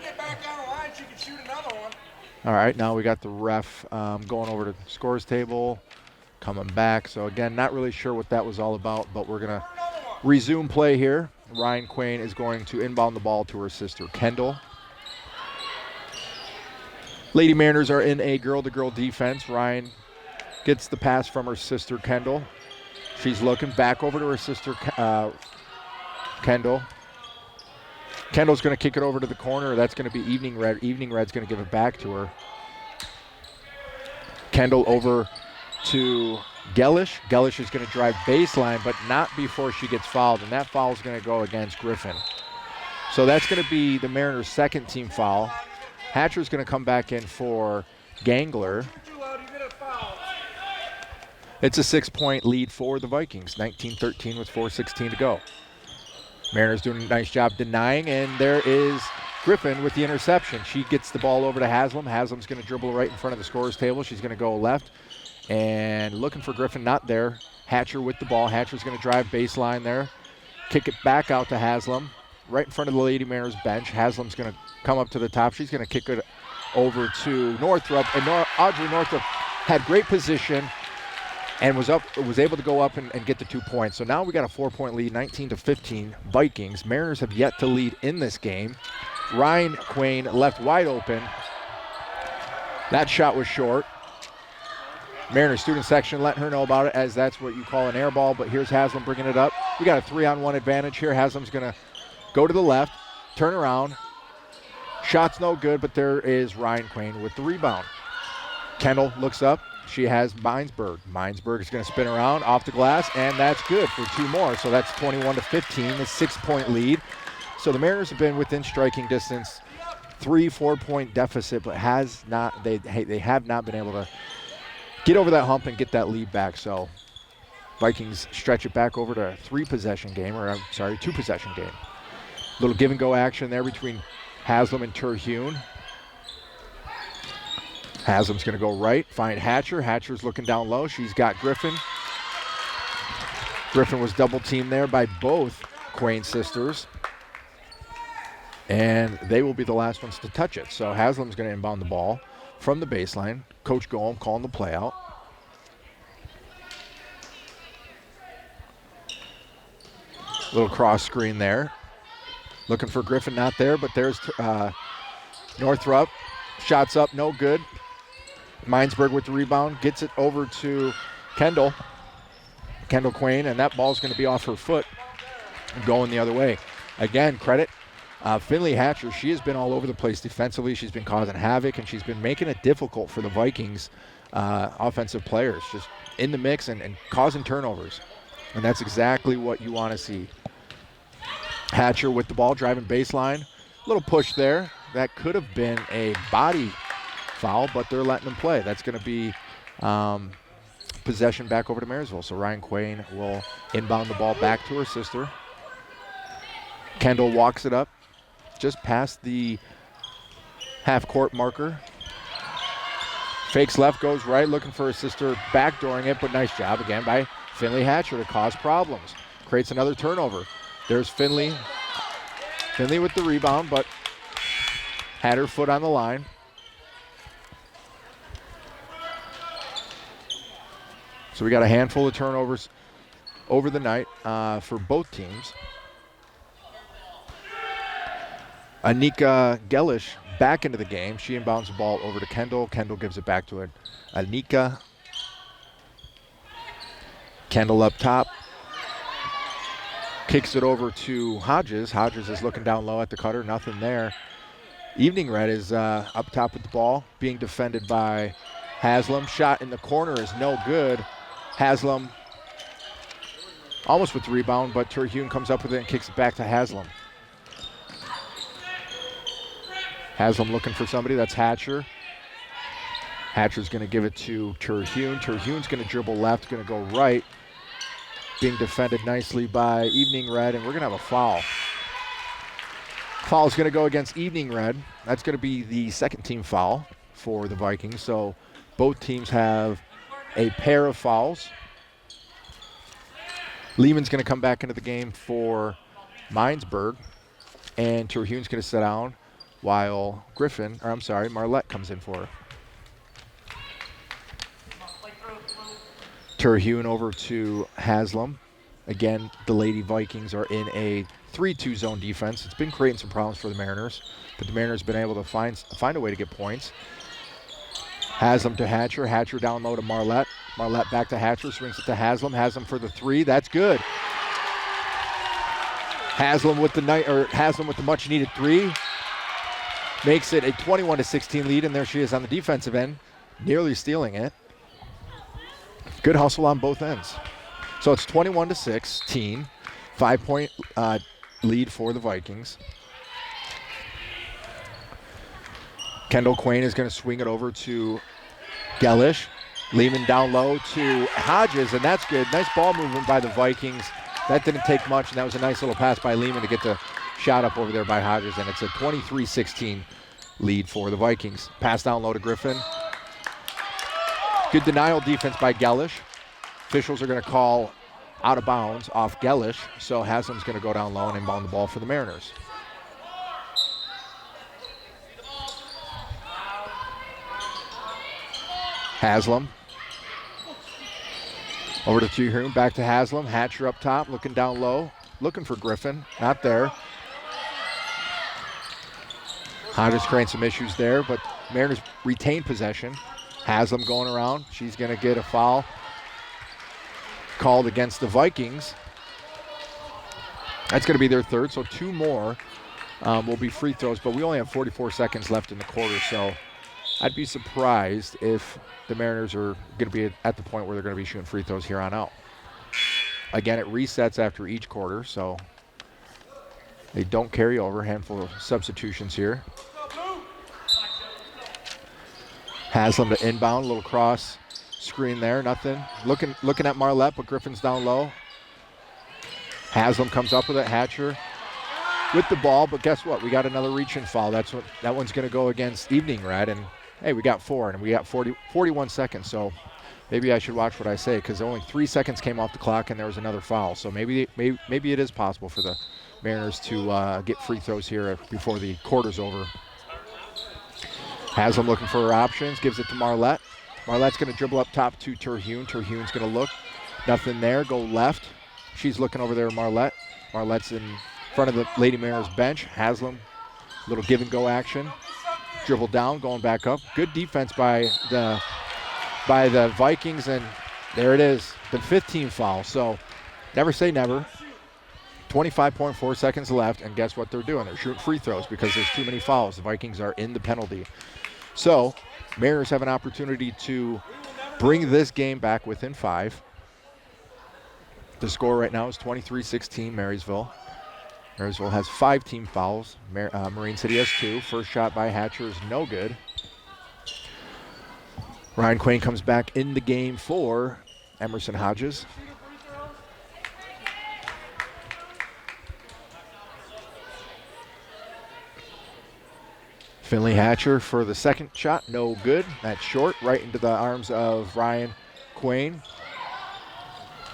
Get back on the line, she can shoot another one. all right, now we got the ref going over to the scores table, coming back. So again, not really sure what that was all about, but we're going to resume play here. Ryan Quain is going to inbound the ball to her sister, Kendall. Lady Mariners are in a girl-to-girl defense. Ryan gets the pass from her sister, Kendall. She's looking back over to her sister, Kendall. Kendall's going to kick it over to the corner. That's going to be Evening Red. Evening Red's going to give it back to her. Kendall over to Gellish. Gellish is going to drive baseline, but not before she gets fouled, and that foul is going to go against Griffin. So that's going to be the Mariners' second team foul. Hatcher's going to come back in for Gangler. It's a 6-point lead for the Vikings, 19-13 with 4:16 to go. Mariners doing a nice job denying, and there is Griffin with the interception. She gets the ball over to Haslam. Haslam's going to dribble right in front of the scorer's table. She's going to go left and looking for Griffin, not there. Hatcher with the ball. Hatcher's going to drive baseline there, kick it back out to Haslam, right in front of the Lady Mariners bench. Haslam's going to come up to the top. She's going to kick it over to Northrup, and Audrey Northrup had great position and was able to go up and get the 2 points. So now we got a 4-point lead, 19-15 Vikings. Mariners have yet to lead in this game. Ryan Quain left wide open. That shot was short. Mariners student section letting her know about it, as that's what you call an air ball, but here's Haslam bringing it up. We got a 3-on-1 advantage here. Haslam's going to go to the left, turn around. Shot's no good, but there is Ryan Quain with the rebound. Kendall looks up. She has Minesburg. Minesburg is going to spin around off the glass, and that's good for 2 more. So that's 21-15, a 6-point lead. So the Mariners have been within striking distance, 3-4-point deficit, but they have not been able to get over that hump and get that lead back. So Vikings stretch it back over to a 2-possession game. Little give and go action there between Haslam and Terhune. Haslam's going to go right, find Hatcher. Hatcher's looking down low. She's got Griffin. Griffin was double teamed there by both Quain sisters. And they will be the last ones to touch it. So Haslam's going to inbound the ball from the baseline. Coach Goem calling the play out. Little cross screen there. Looking for Griffin, not there, but there's Northrup. Shots up, no good. Minesburg with the rebound, gets it over to Kendall Quain, and that ball's going to be off her foot and going the other way. Again, credit Finley Hatcher. She has been all over the place defensively. She's been causing havoc, and she's been making it difficult for the Vikings offensive players, just in the mix and causing turnovers. And that's exactly what you want to see. Hatcher with the ball, driving baseline. Little push there. That could have been a body foul, but they're letting them play. That's going to be possession back over to Marysville. So Ryan Quain will inbound the ball back to her sister. Kendall walks it up just past the half-court marker. Fakes left, goes right, looking for her sister, backdooring it, but nice job again by Finley Hatcher to cause problems. Creates another turnover. There's Finley. Finley with the rebound, but had her foot on the line. So we got a handful of turnovers over the night for both teams. Anika Gellish back into the game. She inbounds the ball over to Kendall. Kendall gives it back to Anika. Kendall up top. Kicks it over to Hodges. Hodges is looking down low at the cutter. Nothing there. Evening Red is up top with the ball, being defended by Haslam. Shot in the corner is no good. Haslam almost with the rebound, but Terhune comes up with it and kicks it back to Haslam. Haslam looking for somebody. That's Hatcher. Hatcher's going to give it to Terhune. Terhune's going to dribble left, going to go right. Being defended nicely by Evening Red, and we're going to have a foul. Foul is going to go against Evening Red. That's going to be the second team foul for the Vikings. So both teams have a pair of fouls. Lehman's going to come back into the game for Minesburg. And Terhune's going to sit down while Marlette comes in for her. Terhune over to Haslam. Again, the Lady Vikings are in a 3-2 zone defense. It's been creating some problems for the Mariners, but the Mariners have been able to find a way to get points. Haslam to Hatcher. Hatcher down low to Marlette. Marlette back to Hatcher. Swings it to Haslam. Haslam for the three. That's good. Haslam with the much needed three. Makes it a 21-16 lead, and there she is on the defensive end, nearly stealing it. Good hustle on both ends. So it's 21-16, 5-point lead for the Vikings. Kendall Quain is going to swing it over to Gellish. Lehman down low to Hodges, and that's good. Nice ball movement by the Vikings. That didn't take much, and that was a nice little pass by Lehman to get the shot up over there by Hodges, and it's a 23-16 lead for the Vikings. Pass down low to Griffin. Good denial defense by Gellish. Officials are going to call out of bounds off Gellish, so Haslam's going to go down low and inbound the ball for the Mariners. Haslam. Over to Terhune, back to Haslam. Hatcher up top, looking down low, looking for Griffin. Not there. Hodges creating some issues there, but Mariners retain possession. Haslam going around. She's going to get a foul called against the Vikings. That's going to be their third, so two more will be free throws, but we only have 44 seconds left in the quarter, so I'd be surprised if the Mariners are going to be at the point where they're going to be shooting free throws here on out. Again, it resets after each quarter, so they don't carry over. A handful of substitutions here. Haslam to inbound, little cross screen there, nothing. Looking at Marlette, but Griffin's down low. Haslam comes up with it. Hatcher with the ball, but guess what? We got another reach and foul. That one's going to go against Evening Red, and hey, we got 4, and we got 41 seconds, so maybe I should watch what I say, because only 3 seconds came off the clock and there was another foul. So maybe it is possible for the Mariners to get free throws here before the quarter's over. Haslam looking for her options, gives it to Marlette. Marlette's going to dribble up top to Terhune. Terhune's going to look. Nothing there. Go left. She's looking over there, Marlette. Marlette's in front of the Lady Mariners bench. Haslam, little give and go action. Dribble down, going back up. Good defense by the Vikings, and there it is, the 15 foul. So never say never. 25.4 seconds left, and guess what they're doing? They're shooting free throws because there's too many fouls. The Vikings are in the penalty. So Mariners have an opportunity to bring this game back within 5. The score right now is 23-16 Marysville. Marysville has 5 team fouls. Marine City has 2. First shot by Hatcher is no good. Ryan Quain comes back in the game for Emerson Hodges. Finley Hatcher for the second shot, no good. That's short, right into the arms of Ryan Quain.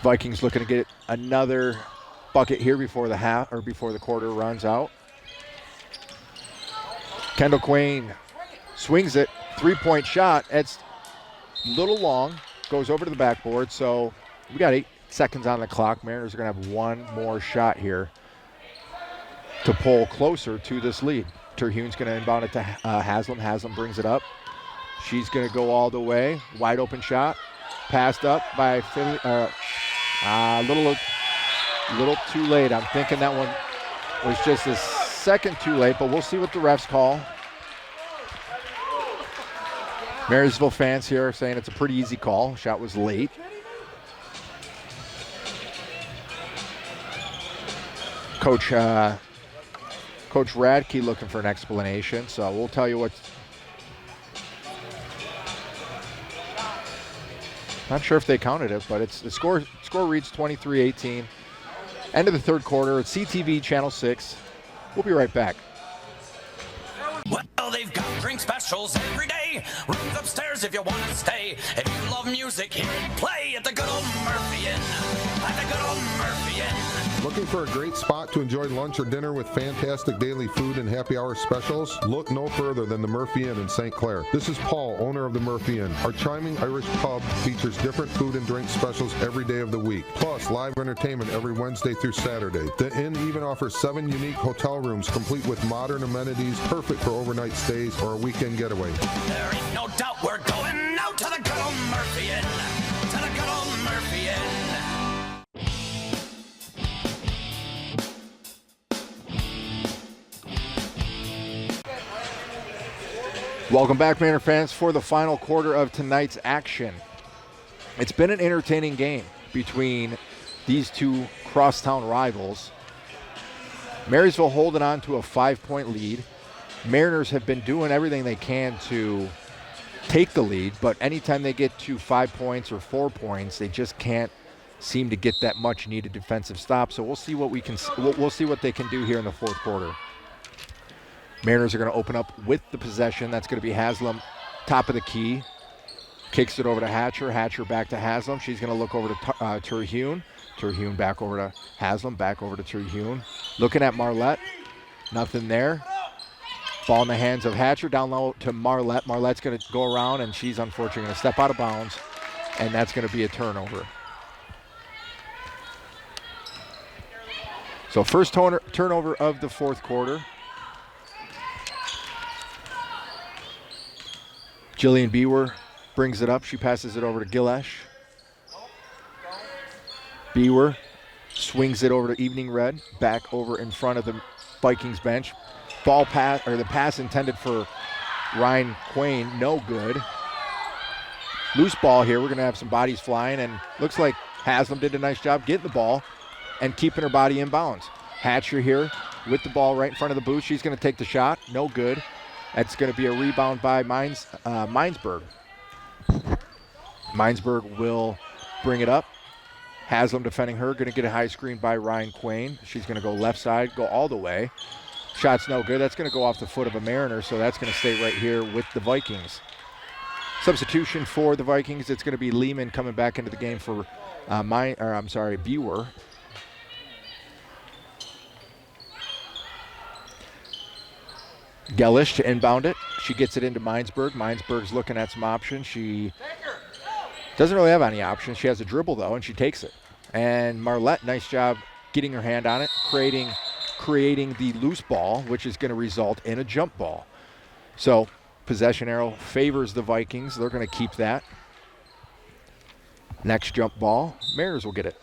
Vikings looking to get another bucket here before the quarter runs out. Kendall Quain swings it, 3-point shot. It's a little long, goes over to the backboard. So we got 8 seconds on the clock. Mariners are going to have one more shot here to pull closer to this lead. Terhune's going to inbound it to Haslam. Haslam brings it up. She's going to go all the way. Wide open shot. Passed up by Finley. Little too late. I'm thinking that one was just a second too late, but we'll see what the refs call. Marysville fans here are saying it's a pretty easy call. Shot was late. Coach Radke looking for an explanation, so we'll tell you what. Not sure if they counted it, but it's the score reads 23-18. End of the third quarter. It's CTV Channel 6. We'll be right back. they've got drink specials every day. Rooms upstairs if you want to stay. If you love music, hear it play at the good old Murphy Inn. At the good old Murphy Inn. Looking for a great spot to enjoy lunch or dinner with fantastic daily food and happy hour specials? Look no further than the Murphy Inn in St. Clair. This is Paul, owner of the Murphy Inn. Our charming Irish pub features different food and drink specials every day of the week, plus live entertainment every Wednesday through Saturday. The inn even offers 7 unique hotel rooms complete with modern amenities, perfect for overnight stays or a weekend getaway. There ain't no doubt we're going out to the good old Murphy Inn. To the good old Murphy Inn. Welcome back, Manor fans, for the final quarter of tonight's action. It's been an entertaining game between these two crosstown rivals. Marysville holding on to a 5-point lead. Mariners have been doing everything they can to take the lead, but anytime they get to 5 points or 4 points, they just can't seem to get that much needed defensive stop. So we'll see what we'll see what they can do here in the fourth quarter. Mariners are going to open up with the possession. That's going to be Haslam, top of the key. Kicks it over to Hatcher. Hatcher back to Haslam. She's going to look over to Terhune. Terhune back over to Haslam. Back over to Terhune. Looking at Marlette. Nothing there. Ball in the hands of Hatcher. Down low to Marlette. Marlette's going to go around, and she's unfortunately going to step out of bounds, and that's going to be a turnover. So first turnover of the fourth quarter. Jillian Bewer brings it up. She passes it over to Gilesh. Bewer swings it over to Evening Red. Back over in front of the Vikings bench. Ball pass, or the pass intended for Ryan Quain, no good. Loose ball here. We're going to have some bodies flying, and looks like Haslam did a nice job getting the ball and keeping her body in bounds. Hatcher here with the ball right in front of the booth. She's going to take the shot. No good. That's going to be a rebound by Minesburg. Minesburg will bring it up. Haslam defending her. Going to get a high screen by Ryan Quain. She's going to go left side, go all the way. Shot's no good. That's going to go off the foot of a Mariner, so that's going to stay right here with the Vikings. Substitution for the Vikings. It's going to be Lehman coming back into the game for Bewer. Gellish to inbound it. She gets it into Minesburg. Minesburg's looking at some options. She doesn't really have any options. She has a dribble, though, and she takes it. And Marlette, nice job getting her hand on it, creating the loose ball, which is going to result in a jump ball. So possession arrow favors the Vikings. They're going to keep that. Next jump ball, Mariners will get it.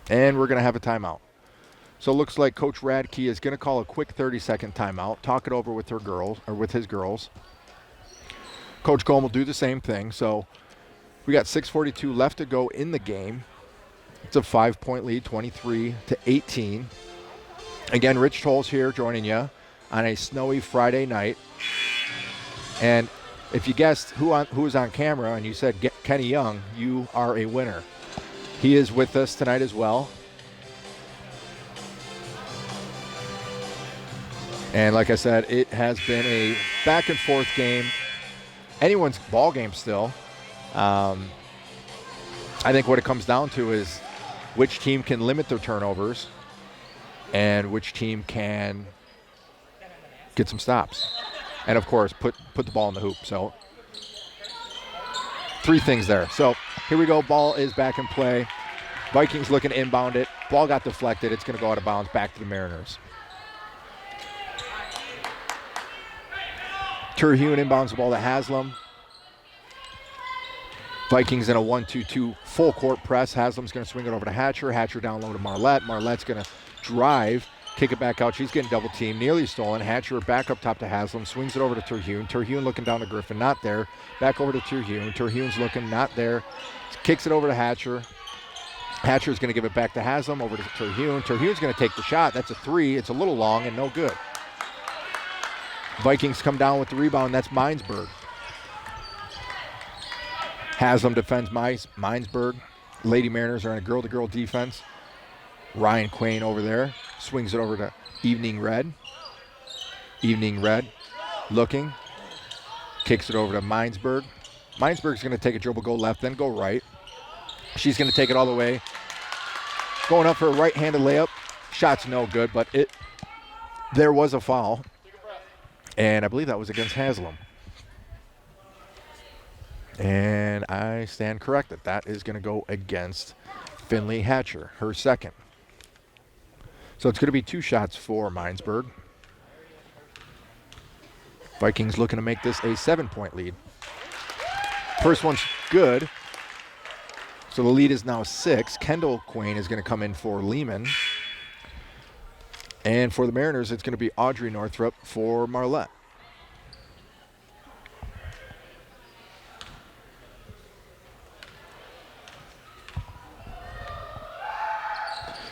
And we're going to have a timeout. So it looks like Coach Radke is going to call a quick 30-second timeout, talk it over with her girls, or with his girls. Coach Cohn will do the same thing. So we got 6:42 left to go in the game. It's a 5-point lead, 23-18. Again, Rich Tolles here joining you on a snowy Friday night. And if you guessed who was on camera and you said Kenny Young, you are a winner. He is with us tonight as well. And like I said, it has been a back and forth game. Anyone's ball game still. I think what it comes down to is which team can limit their turnovers and which team can get some stops. And of course, put the ball in the hoop. So 3 things there. So here we go. Ball is back in play. Vikings looking to inbound it. Ball got deflected. It's going to go out of bounds back to the Mariners. Terhune inbounds the ball to Haslam. Vikings in a 1-2-2 full court press. Haslam's going to swing it over to Hatcher. Hatcher down low to Marlette. Marlette's going to drive, kick it back out. She's getting double teamed, nearly stolen. Hatcher back up top to Haslam, swings it over to Terhune. Terhune looking down to Griffin, not there. Back over to Terhune. Terhune's looking, not there. Kicks it over to Hatcher. Hatcher's going to give it back to Haslam, over to Terhune. Terhune's going to take the shot. That's a 3. It's a little long and no good. Vikings come down with the rebound. That's Minesburg. Haslam defends Minesburg. Lady Mariners are in a girl-to-girl defense. Ryan Quain over there swings it over to Evening Red. Evening Red looking. Kicks it over to Minesburg. Minesburg's going to take a dribble, go left, then go right. She's going to take it all the way. Going up for a right-handed layup. Shot's no good, but there was a foul. And I believe that was against Haslam. And I stand corrected. That is going to go against Finley Hatcher, her second. So it's going to be 2 shots for Minesburg. Vikings looking to make this a 7-point lead. First one's good. So the lead is now 6. Kendall Quain is going to come in for Lehman. And for the Mariners, it's going to be Audrey Northrup for Marlette.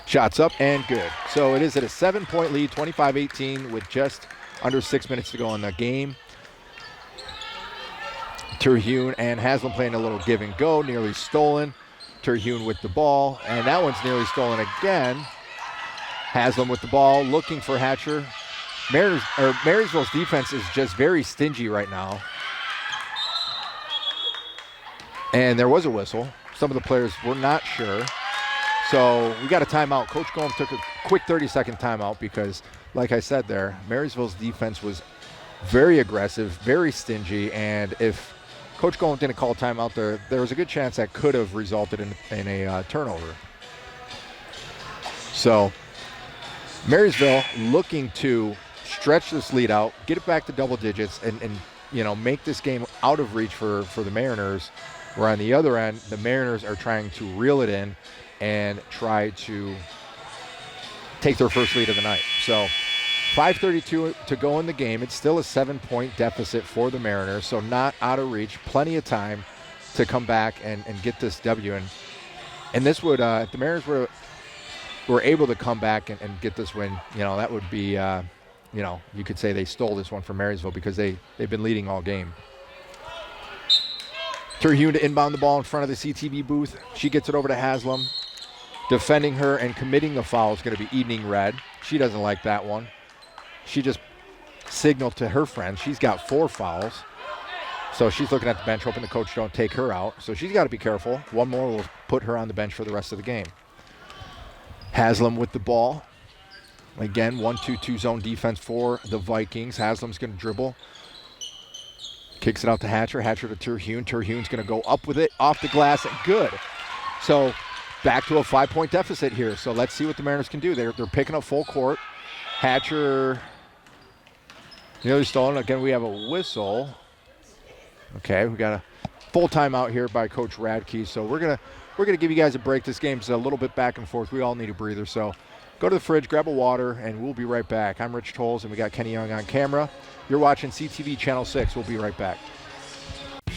Shots up and good. So it is at a 7-point lead, 25-18 with just under 6 minutes to go in the game. Terhune and Haslam playing a little give and go, nearly stolen. Terhune with the ball, and that one's nearly stolen again. Haslam with the ball, looking for Hatcher. Marysville's defense is just very stingy right now. And there was a whistle. Some of the players were not sure. So we got a timeout. Coach Golem took a quick 30-second timeout because, like I said there, Marysville's defense was very aggressive, very stingy, and if Coach Golem didn't call a timeout there was a good chance that could have resulted in a turnover. So Marysville looking to stretch this lead out, get it back to double digits, and make this game out of reach for the Mariners, where on the other end, the Mariners are trying to reel it in and try to take their first lead of the night. So 5:32 to go in the game. It's still a 7-point deficit for the Mariners, so not out of reach. Plenty of time to come back and get this W. And this would, if the Mariners were able to come back and get this win, that would be, you could say they stole this one from Marysville because they've been leading all game. Terhune to inbound the ball in front of the CTV booth. She gets it over to Haslam. Defending her and committing the foul is going to be Evening Red. She doesn't like that one. She just signaled to her friend. She's got 4 fouls. So she's looking at the bench, hoping the coach don't take her out. So she's got to be careful. One more will put her on the bench for the rest of the game. Haslam with the ball. Again, 1-2-2 zone defense for the Vikings. Haslam's going to dribble. Kicks it out to Hatcher. Hatcher to Terhune. Terhune's going to go up with it, off the glass. Good. So back to a 5-point deficit here. So let's see what the Mariners can do. They're picking up full court. Hatcher nearly stolen. Again, we have a whistle. Okay, we got a full timeout here by Coach Radke. So we're gonna give you guys a break. This game's a little bit back and forth. We all need a breather. So go to the fridge, grab a water, and we'll be right back. I'm Rich Tolles, and we got Kenny Young on camera. You're watching CTV Channel 6. We'll be right back.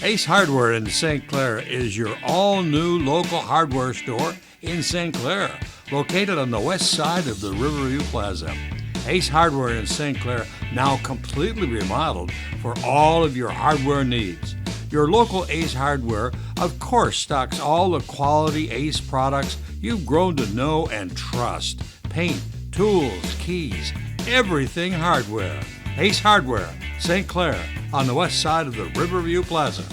Ace Hardware in St. Clair is your all-new local hardware store in St. Clair, located on the west side of the Riverview Plaza. Ace Hardware in St. Clair, now completely remodeled for all of your hardware needs. Your local Ace Hardware, of course, stocks all the quality Ace products you've grown to know and trust. Paint, tools, keys, everything hardware. Ace Hardware, St. Clair, on the west side of the Riverview Plaza.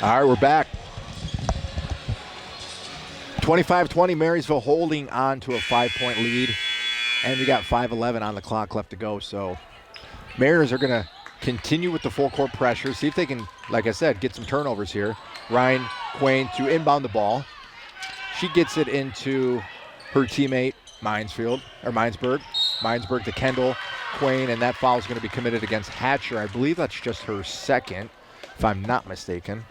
All right, we're back. 25-20, Marysville holding on to a 5-point lead. And we got 5:11 on the clock left to go. So Mariners are going to continue with the full court pressure. See if they can, like I said, get some turnovers here. Ryan Quain to inbound the ball. She gets it into her teammate, Minesburg. Minesburg to Kendall Quain, and that foul is going to be committed against Hatcher. I believe that's just her second, if I'm not mistaken.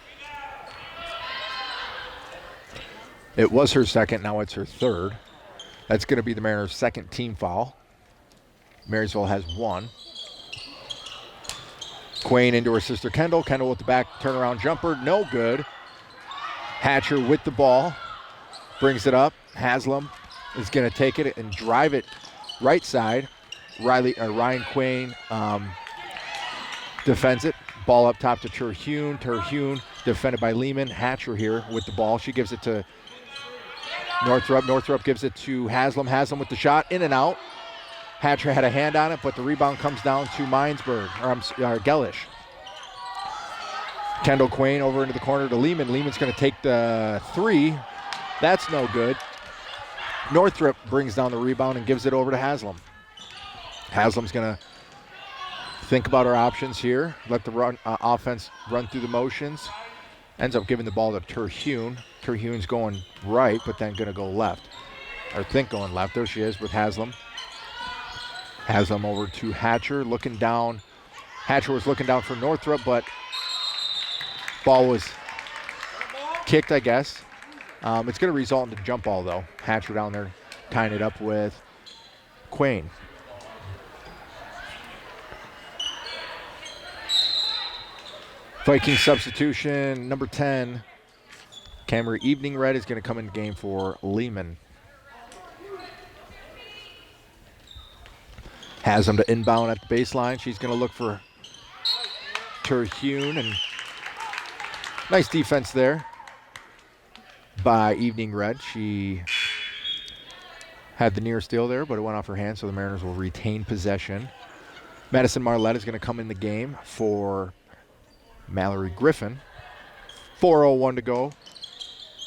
It was her second, now it's her third. That's going to be the Mariners' second team foul. Marysville has 1. Quain into her sister Kendall. Kendall with the back turnaround jumper, no good. Hatcher with the ball, brings it up. Haslam is going to take it and drive it right side. Ryan Quain defends it. Ball up top to Terhune. Terhune defended by Lehman. Hatcher here with the ball. She gives it to Northrup. Northrup gives it to Haslam. Haslam with the shot, in and out. Hatcher had a hand on it, but the rebound comes down to Gellish. Kendall Quain over into the corner to Lehman. Lehman's going to take the three. That's no good. Northrup brings down the rebound and gives it over to Haslam. Haslam's going to think about her options here. Let the offense run through the motions. Ends up giving the ball to Terhune. Terhune's going right, but then going to go left. Or think going left. There she is with Haslam. Haslam over to Hatcher, looking down. Hatcher was looking down for Northrup, but ball was kicked, I guess. It's going to result in the jump ball, though. Hatcher down there tying it up with Quain. Viking substitution, number 10. Camera Evening Red is going to come in the game for Lehman. Has them to inbound at the baseline. She's going to look for Terhune, and nice defense there by Evening Red. She had the near steal there, but it went off her hand, so the Mariners will retain possession. Madison Marlette is going to come in the game for Mallory Griffin. 4:01 to go.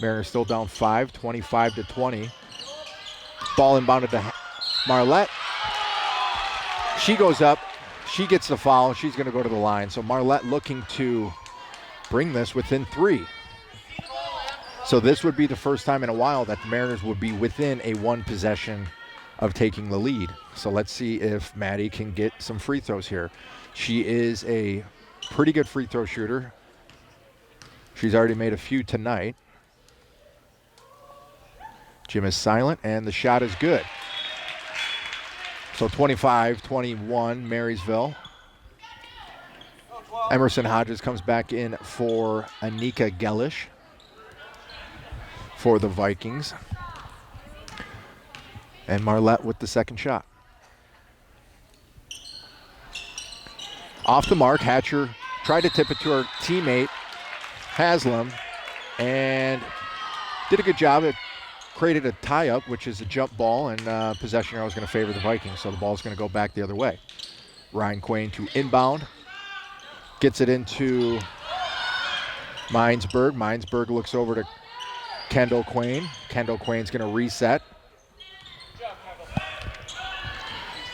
Mariners still down 5, 25-20. Ball inbounded to Marlette. She goes up. She gets the foul. She's going to go to the line. So Marlette looking to bring this within 3. So this would be the first time in a while that the Mariners would be within a 1 possession of taking the lead. So let's see if Maddie can get some free throws here. She is a pretty good free throw shooter. She's already made a few tonight. Jim is silent, and the shot is good. So 25-21, Marysville. Emerson Hodges comes back in for Anika Gellish for the Vikings. And Marlette with the second shot. Off the mark, Hatcher tried to tip it to her teammate, Haslam, and did a good job. It created a tie-up, which is a jump ball, and possession arrow is going to favor the Vikings, so the ball is going to go back the other way. Ryan Quain to inbound. Gets it into Minesburg. Minesburg looks over to Kendall Quain. Kendall Quain's going to reset.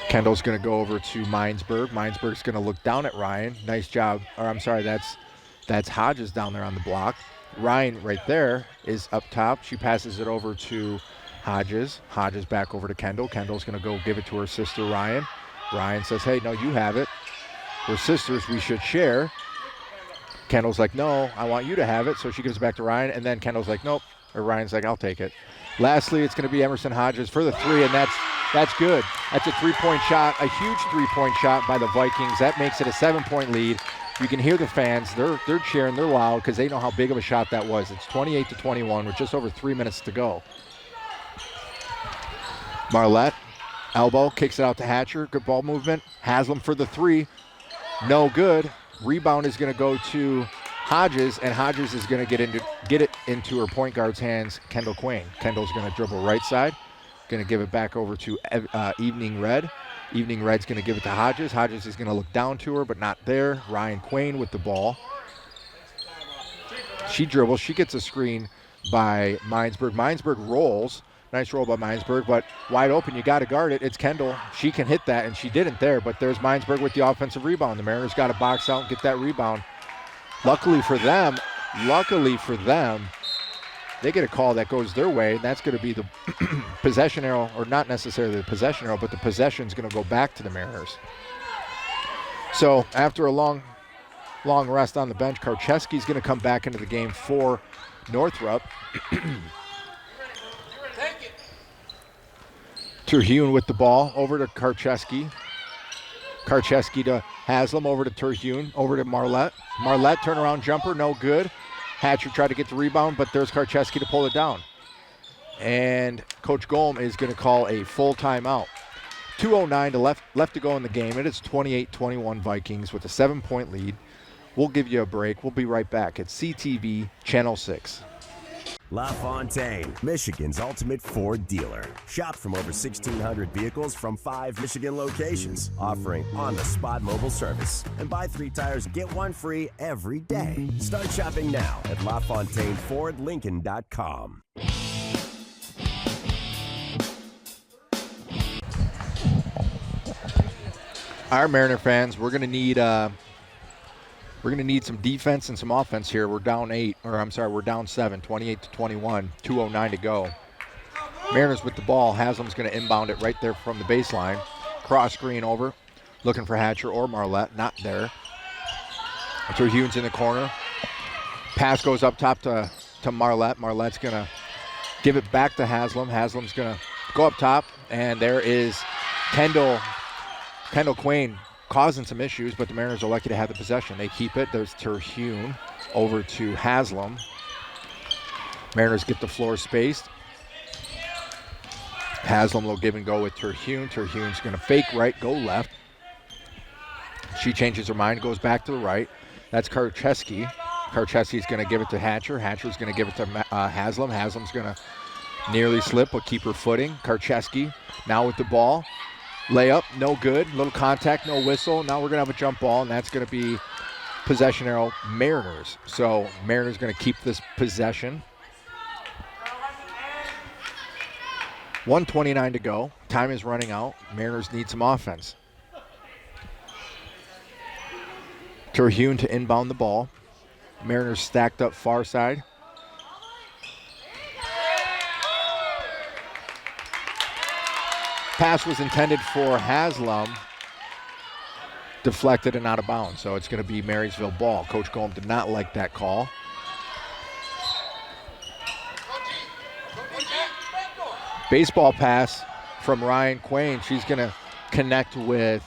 Kendall's going to go over to Minesburg. Minesburg's going to look down at Ryan. Nice job. Or I'm sorry, that's Hodges down there on the block. Ryan right there is up top. She passes it over to Hodges. Hodges back over to Kendall. Kendall's going to go give it to her sister, Ryan. Ryan says, hey, no, you have it. We're sisters. We should share. Kendall's like, no, I want you to have it. So she gives it back to Ryan. And then Kendall's like, nope. Or Ryan's like, I'll take it. Lastly, it's going to be Emerson Hodges for the 3, and that's good. That's a 3-point shot, a huge 3-point shot by the Vikings. That makes it a 7-point lead. You can hear the fans. They're cheering. They're loud because they know how big of a shot that was. It's 28-21 with just over 3 minutes to go. Marlette, elbow, kicks it out to Hatcher. Good ball movement. Haslam for the 3. No good. Rebound is going to go to Hodges, and Hodges is going to get it into her point guard's hands, Kendall Quain. Kendall's going to dribble right side. Going to give it back over to Evening Red. Evening Red's going to give it to Hodges. Hodges is going to look down to her, but not there. Ryan Quain with the ball. She dribbles. She gets a screen by Minesburg. Minesburg rolls. Nice roll by Minesburg, but wide open. You got to guard it. It's Kendall. She can hit that, and she didn't there, but there's Minesburg with the offensive rebound. The Mariners got to box out and get that rebound. Luckily for them, they get a call that goes their way, and that's going to be the possession arrow, or not necessarily the possession arrow, but the possession's going to go back to the Mariners. So after a long rest on the bench, Karcheski's going to come back into the game for Northrup. Terhune with the ball, over to Karcheski. Karcheski to Haslam, over to Terhune, over to Marlette. Marlette, turnaround jumper, no good. Hatcher tried to get the rebound, but there's Karcheski to pull it down. And Coach Golm is going to call a full timeout. 2:09 left to go in the game. It is 28-21 Vikings with a 7-point lead. We'll give you a break. We'll be right back at CTV Channel 6. LaFontaine, Michigan's ultimate Ford dealer. Shop from over 1,600 vehicles from 5 Michigan locations, offering on-the-spot mobile service. And buy 3 tires, get 1 free every day. Start shopping now at LaFontaineFordLincoln.com. All right, Mariner fans, we're gonna need some defense and some offense here. We're down 7, 28-21, 2:09 to go. Mariners with the ball. Haslam's gonna inbound it right there from the baseline. Cross screen over, looking for Hatcher or Marlette, not there. Terhune's in the corner. Pass goes up top to Marlette. Marlette's gonna give it back to Haslam. Haslam's gonna go up top, and there is Kendall Quain causing some issues, but the Mariners are lucky to have the possession. They keep it. There's Terhune over to Haslam. Mariners get the floor spaced. Haslam will give and go with Terhune. Terhune's going to fake right, go left. She changes her mind, goes back to the right. That's Karcheski. Karcheski's going to give it to Hatcher. Hatcher's going to give it to Haslam. Haslam's going to nearly slip but keep her footing. Karcheski now with the ball. Layup, no good. Little contact, no whistle. Now we're going to have a jump ball, and that's going to be possession arrow Mariners. So Mariners going to keep this possession. 1:29 to go. Time is running out. Mariners need some offense. Terhune to inbound the ball. Mariners stacked up far side. Pass was intended for Haslam, deflected and out of bounds, so it's going to be Marysville ball. Coach Golm did not like that call. Baseball pass from Ryan Quain. She's going to connect with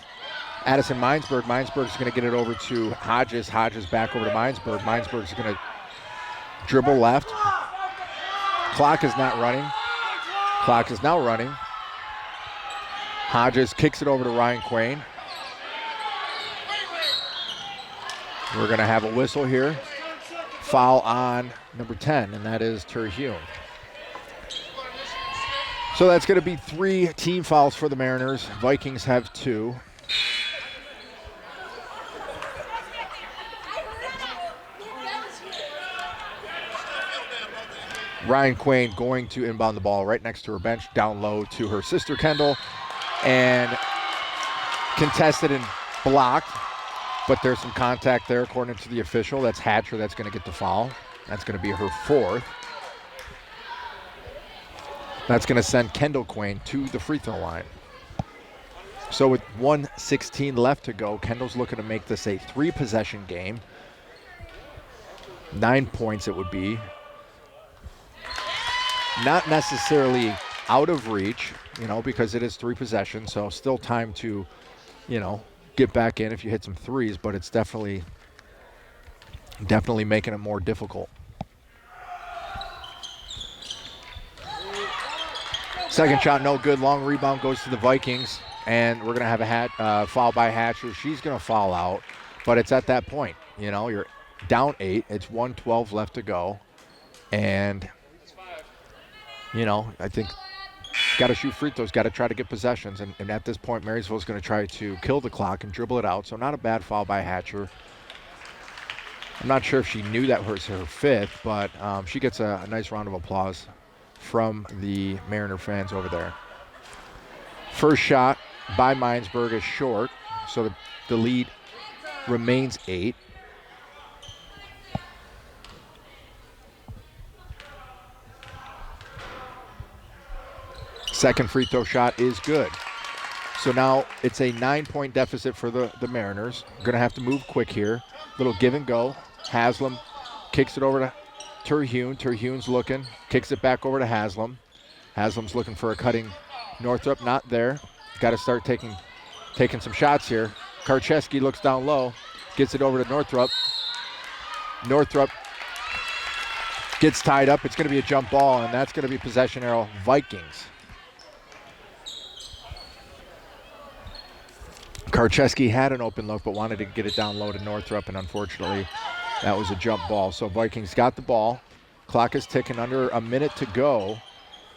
Addison Minesburg. Minesburg's going to get it over to Hodges. Hodges back over to Minesburg. Minesburg's going to dribble left. Clock is not running. Clock is now running. Hodges kicks it over to Ryan Quain. We're going to have a whistle here. Foul on number 10, and that is Terhune. So that's going to be 3 team fouls for the Mariners. Vikings have 2. Ryan Quain going to inbound the ball right next to her bench, down low to her sister Kendall. And contested and blocked, but there's some contact there according to the official. That's Hatcher that's going to get the foul. That's going to be her 4th. That's going to send Kendall Quain to the free throw line. So with 1:16 left to go, Kendall's looking to make this a 3-possession game. 9 points it would be. Not necessarily out of reach, because it is 3 possessions, so still time to, get back in if you hit some threes, but it's definitely making it more difficult. Second shot, no good. Long rebound goes to the Vikings, and we're going to have a foul by Hatcher. She's going to foul out, but it's at that point. You're down 8. It's 1:12 left to go, and, I think got to shoot free throws, got to try to get possessions, and at this point, Marysville's going to try to kill the clock and dribble it out, so not a bad foul by Hatcher. I'm not sure if she knew that was her 5th, but she gets a nice round of applause from the Mariner fans over there. First shot by Minesburg is short, so the lead remains 8. Second free throw shot is good. So now it's a 9-point deficit for the Mariners. Going to have to move quick here. Little give and go. Haslam kicks it over to Terhune. Terhune's looking. Kicks it back over to Haslam. Haslam's looking for a cutting Northrup. Not there. Got to start taking some shots here. Karcheski looks down low. Gets it over to Northrup. Northrup gets tied up. It's going to be a jump ball, and that's going to be possession arrow Vikings. Karcheski had an open look but wanted to get it down low to Northrup, and unfortunately that was a jump ball. So Vikings got the ball. Clock is ticking, under a minute to go.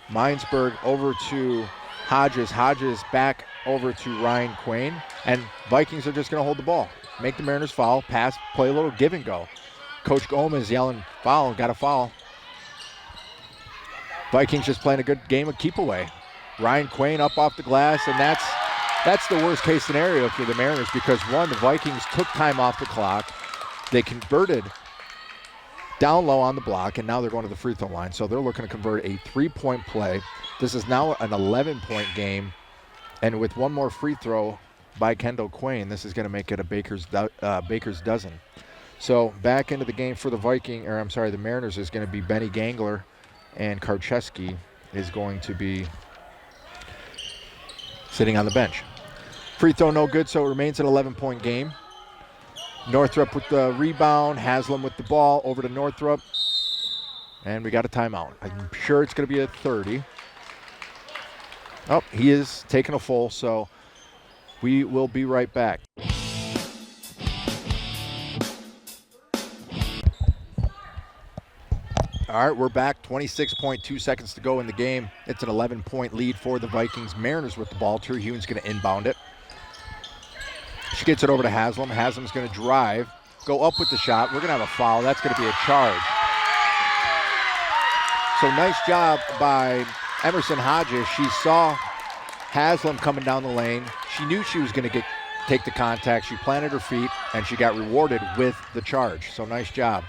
Minesburg over to Hodges. Hodges back over to Ryan Quain. And Vikings are just going to hold the ball. Make the Mariners foul, pass, play a little give and go. Coach Gomez yelling foul, got a foul. Vikings just playing a good game of keep away. Ryan Quain up off the glass, and that's the worst case scenario for the Mariners because, one, the Vikings took time off the clock. They converted down low on the block, and now they're going to the free throw line. So they're looking to convert a 3-point play. This is now an 11-point game, and with one more free throw by Kendall Quain, this is going to make it a Baker's dozen. So back into the game for the Mariners is going to be Benny Gangler, and Karcheski is going to be sitting on the bench. Free throw no good, so it remains an 11-point game. Northrup with the rebound, Haslam with the ball, over to Northrup, and we got a timeout. I'm sure it's going to be a 30. Oh, he is taking a full, so we will be right back. All right, we're back. 26.2 seconds to go in the game. It's an 11-point lead for the Vikings. Mariners with the ball. Terhune's going to inbound it. She gets it over to Haslam. Haslam's going to drive, go up with the shot. We're going to have a foul. That's going to be a charge. So nice job by Emerson Hodges. She saw Haslam coming down the lane. She knew she was going to take the contact. She planted her feet, and she got rewarded with the charge. So nice job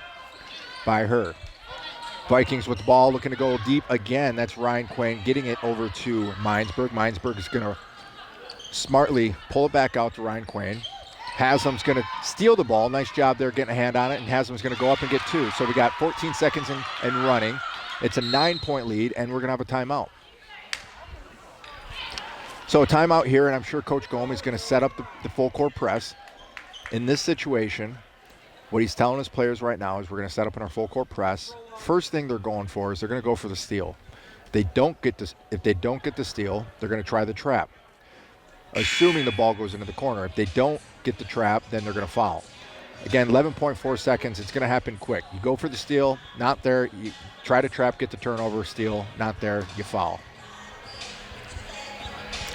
by her. Vikings with the ball, looking to go deep again. That's Ryan Quain getting it over to Minesburg. Minesburg is going to smartly pull it back out to Ryan Quain. Haslam's going to steal the ball. Nice job there getting a hand on it, and Haslam's going to go up and get two. So we got 14 seconds and running. It's a 9-point lead, and we're going to have a timeout. So a timeout here, and I'm sure Coach Gomez is going to set up the full court press. In this situation, what he's telling his players right now is we're going to set up in our full court press. First thing they're going for is they're going to go for the steal. If they don't get the steal, they're going to try the trap, assuming the ball goes into the corner. If they don't get the trap, then they're going to foul. Again, 11.4 seconds. It's going to happen quick. You go for the steal, not there. You try to trap, get the turnover, steal, not there, you foul.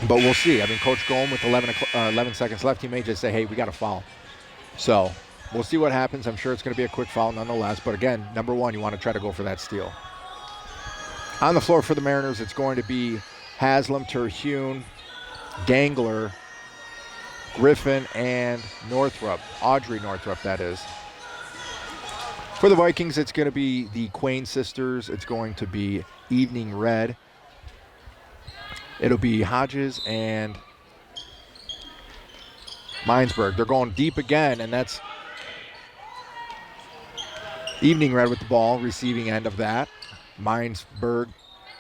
But we'll see. I mean, Coach Golm with 11 seconds left, he may just say, hey, we got a foul. So we'll see what happens. I'm sure it's going to be a quick foul nonetheless. But again, number one, you want to try to go for that steal. On the floor for the Mariners, it's going to be Haslam, Terhune, Gangler, Griffin, and Northrup. Audrey Northrup, that is. For the Vikings, it's going to be the Quain sisters. It's going to be Evening Red. It'll be Hodges and Minesburg. They're going deep again, and that's Evening Red with the ball, receiving end of that. Minesburg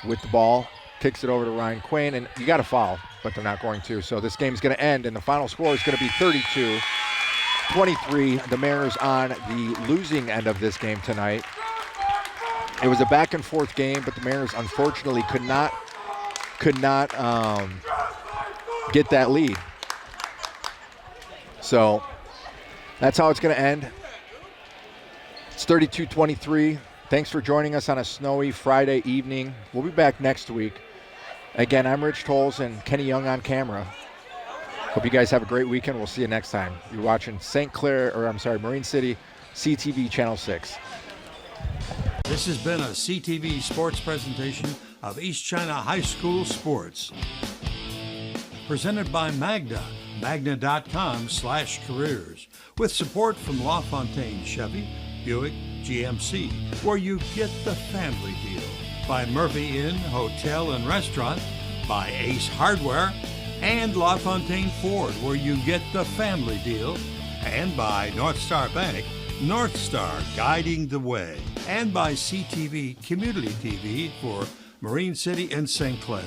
with the ball, kicks it over to Ryan Quain, and you got to foul, but they're not going to. So this game's going to end, and the final score is going to be 32-23. The Mariners on the losing end of this game tonight. It was a back-and-forth game, but the Mariners unfortunately could not get that lead. So that's how it's going to end. It's 32-23. Thanks for joining us on a snowy Friday evening. We'll be back next week. Again, I'm Rich Tolles and Kenny Young on camera. Hope you guys have a great weekend. We'll see you next time. You're watching Marine City, CTV Channel 6. This has been a CTV sports presentation of East China High School Sports. Presented by Magna, magna.com/careers. With support from LaFontaine Chevy, Buick, GMC, where you get the family deal. By Murphy Inn Hotel and Restaurant, by Ace Hardware, and LaFontaine Ford, where you get the family deal, and by North Star Bank, North Star guiding the way, and by CTV Community TV for Marine City and St. Clair.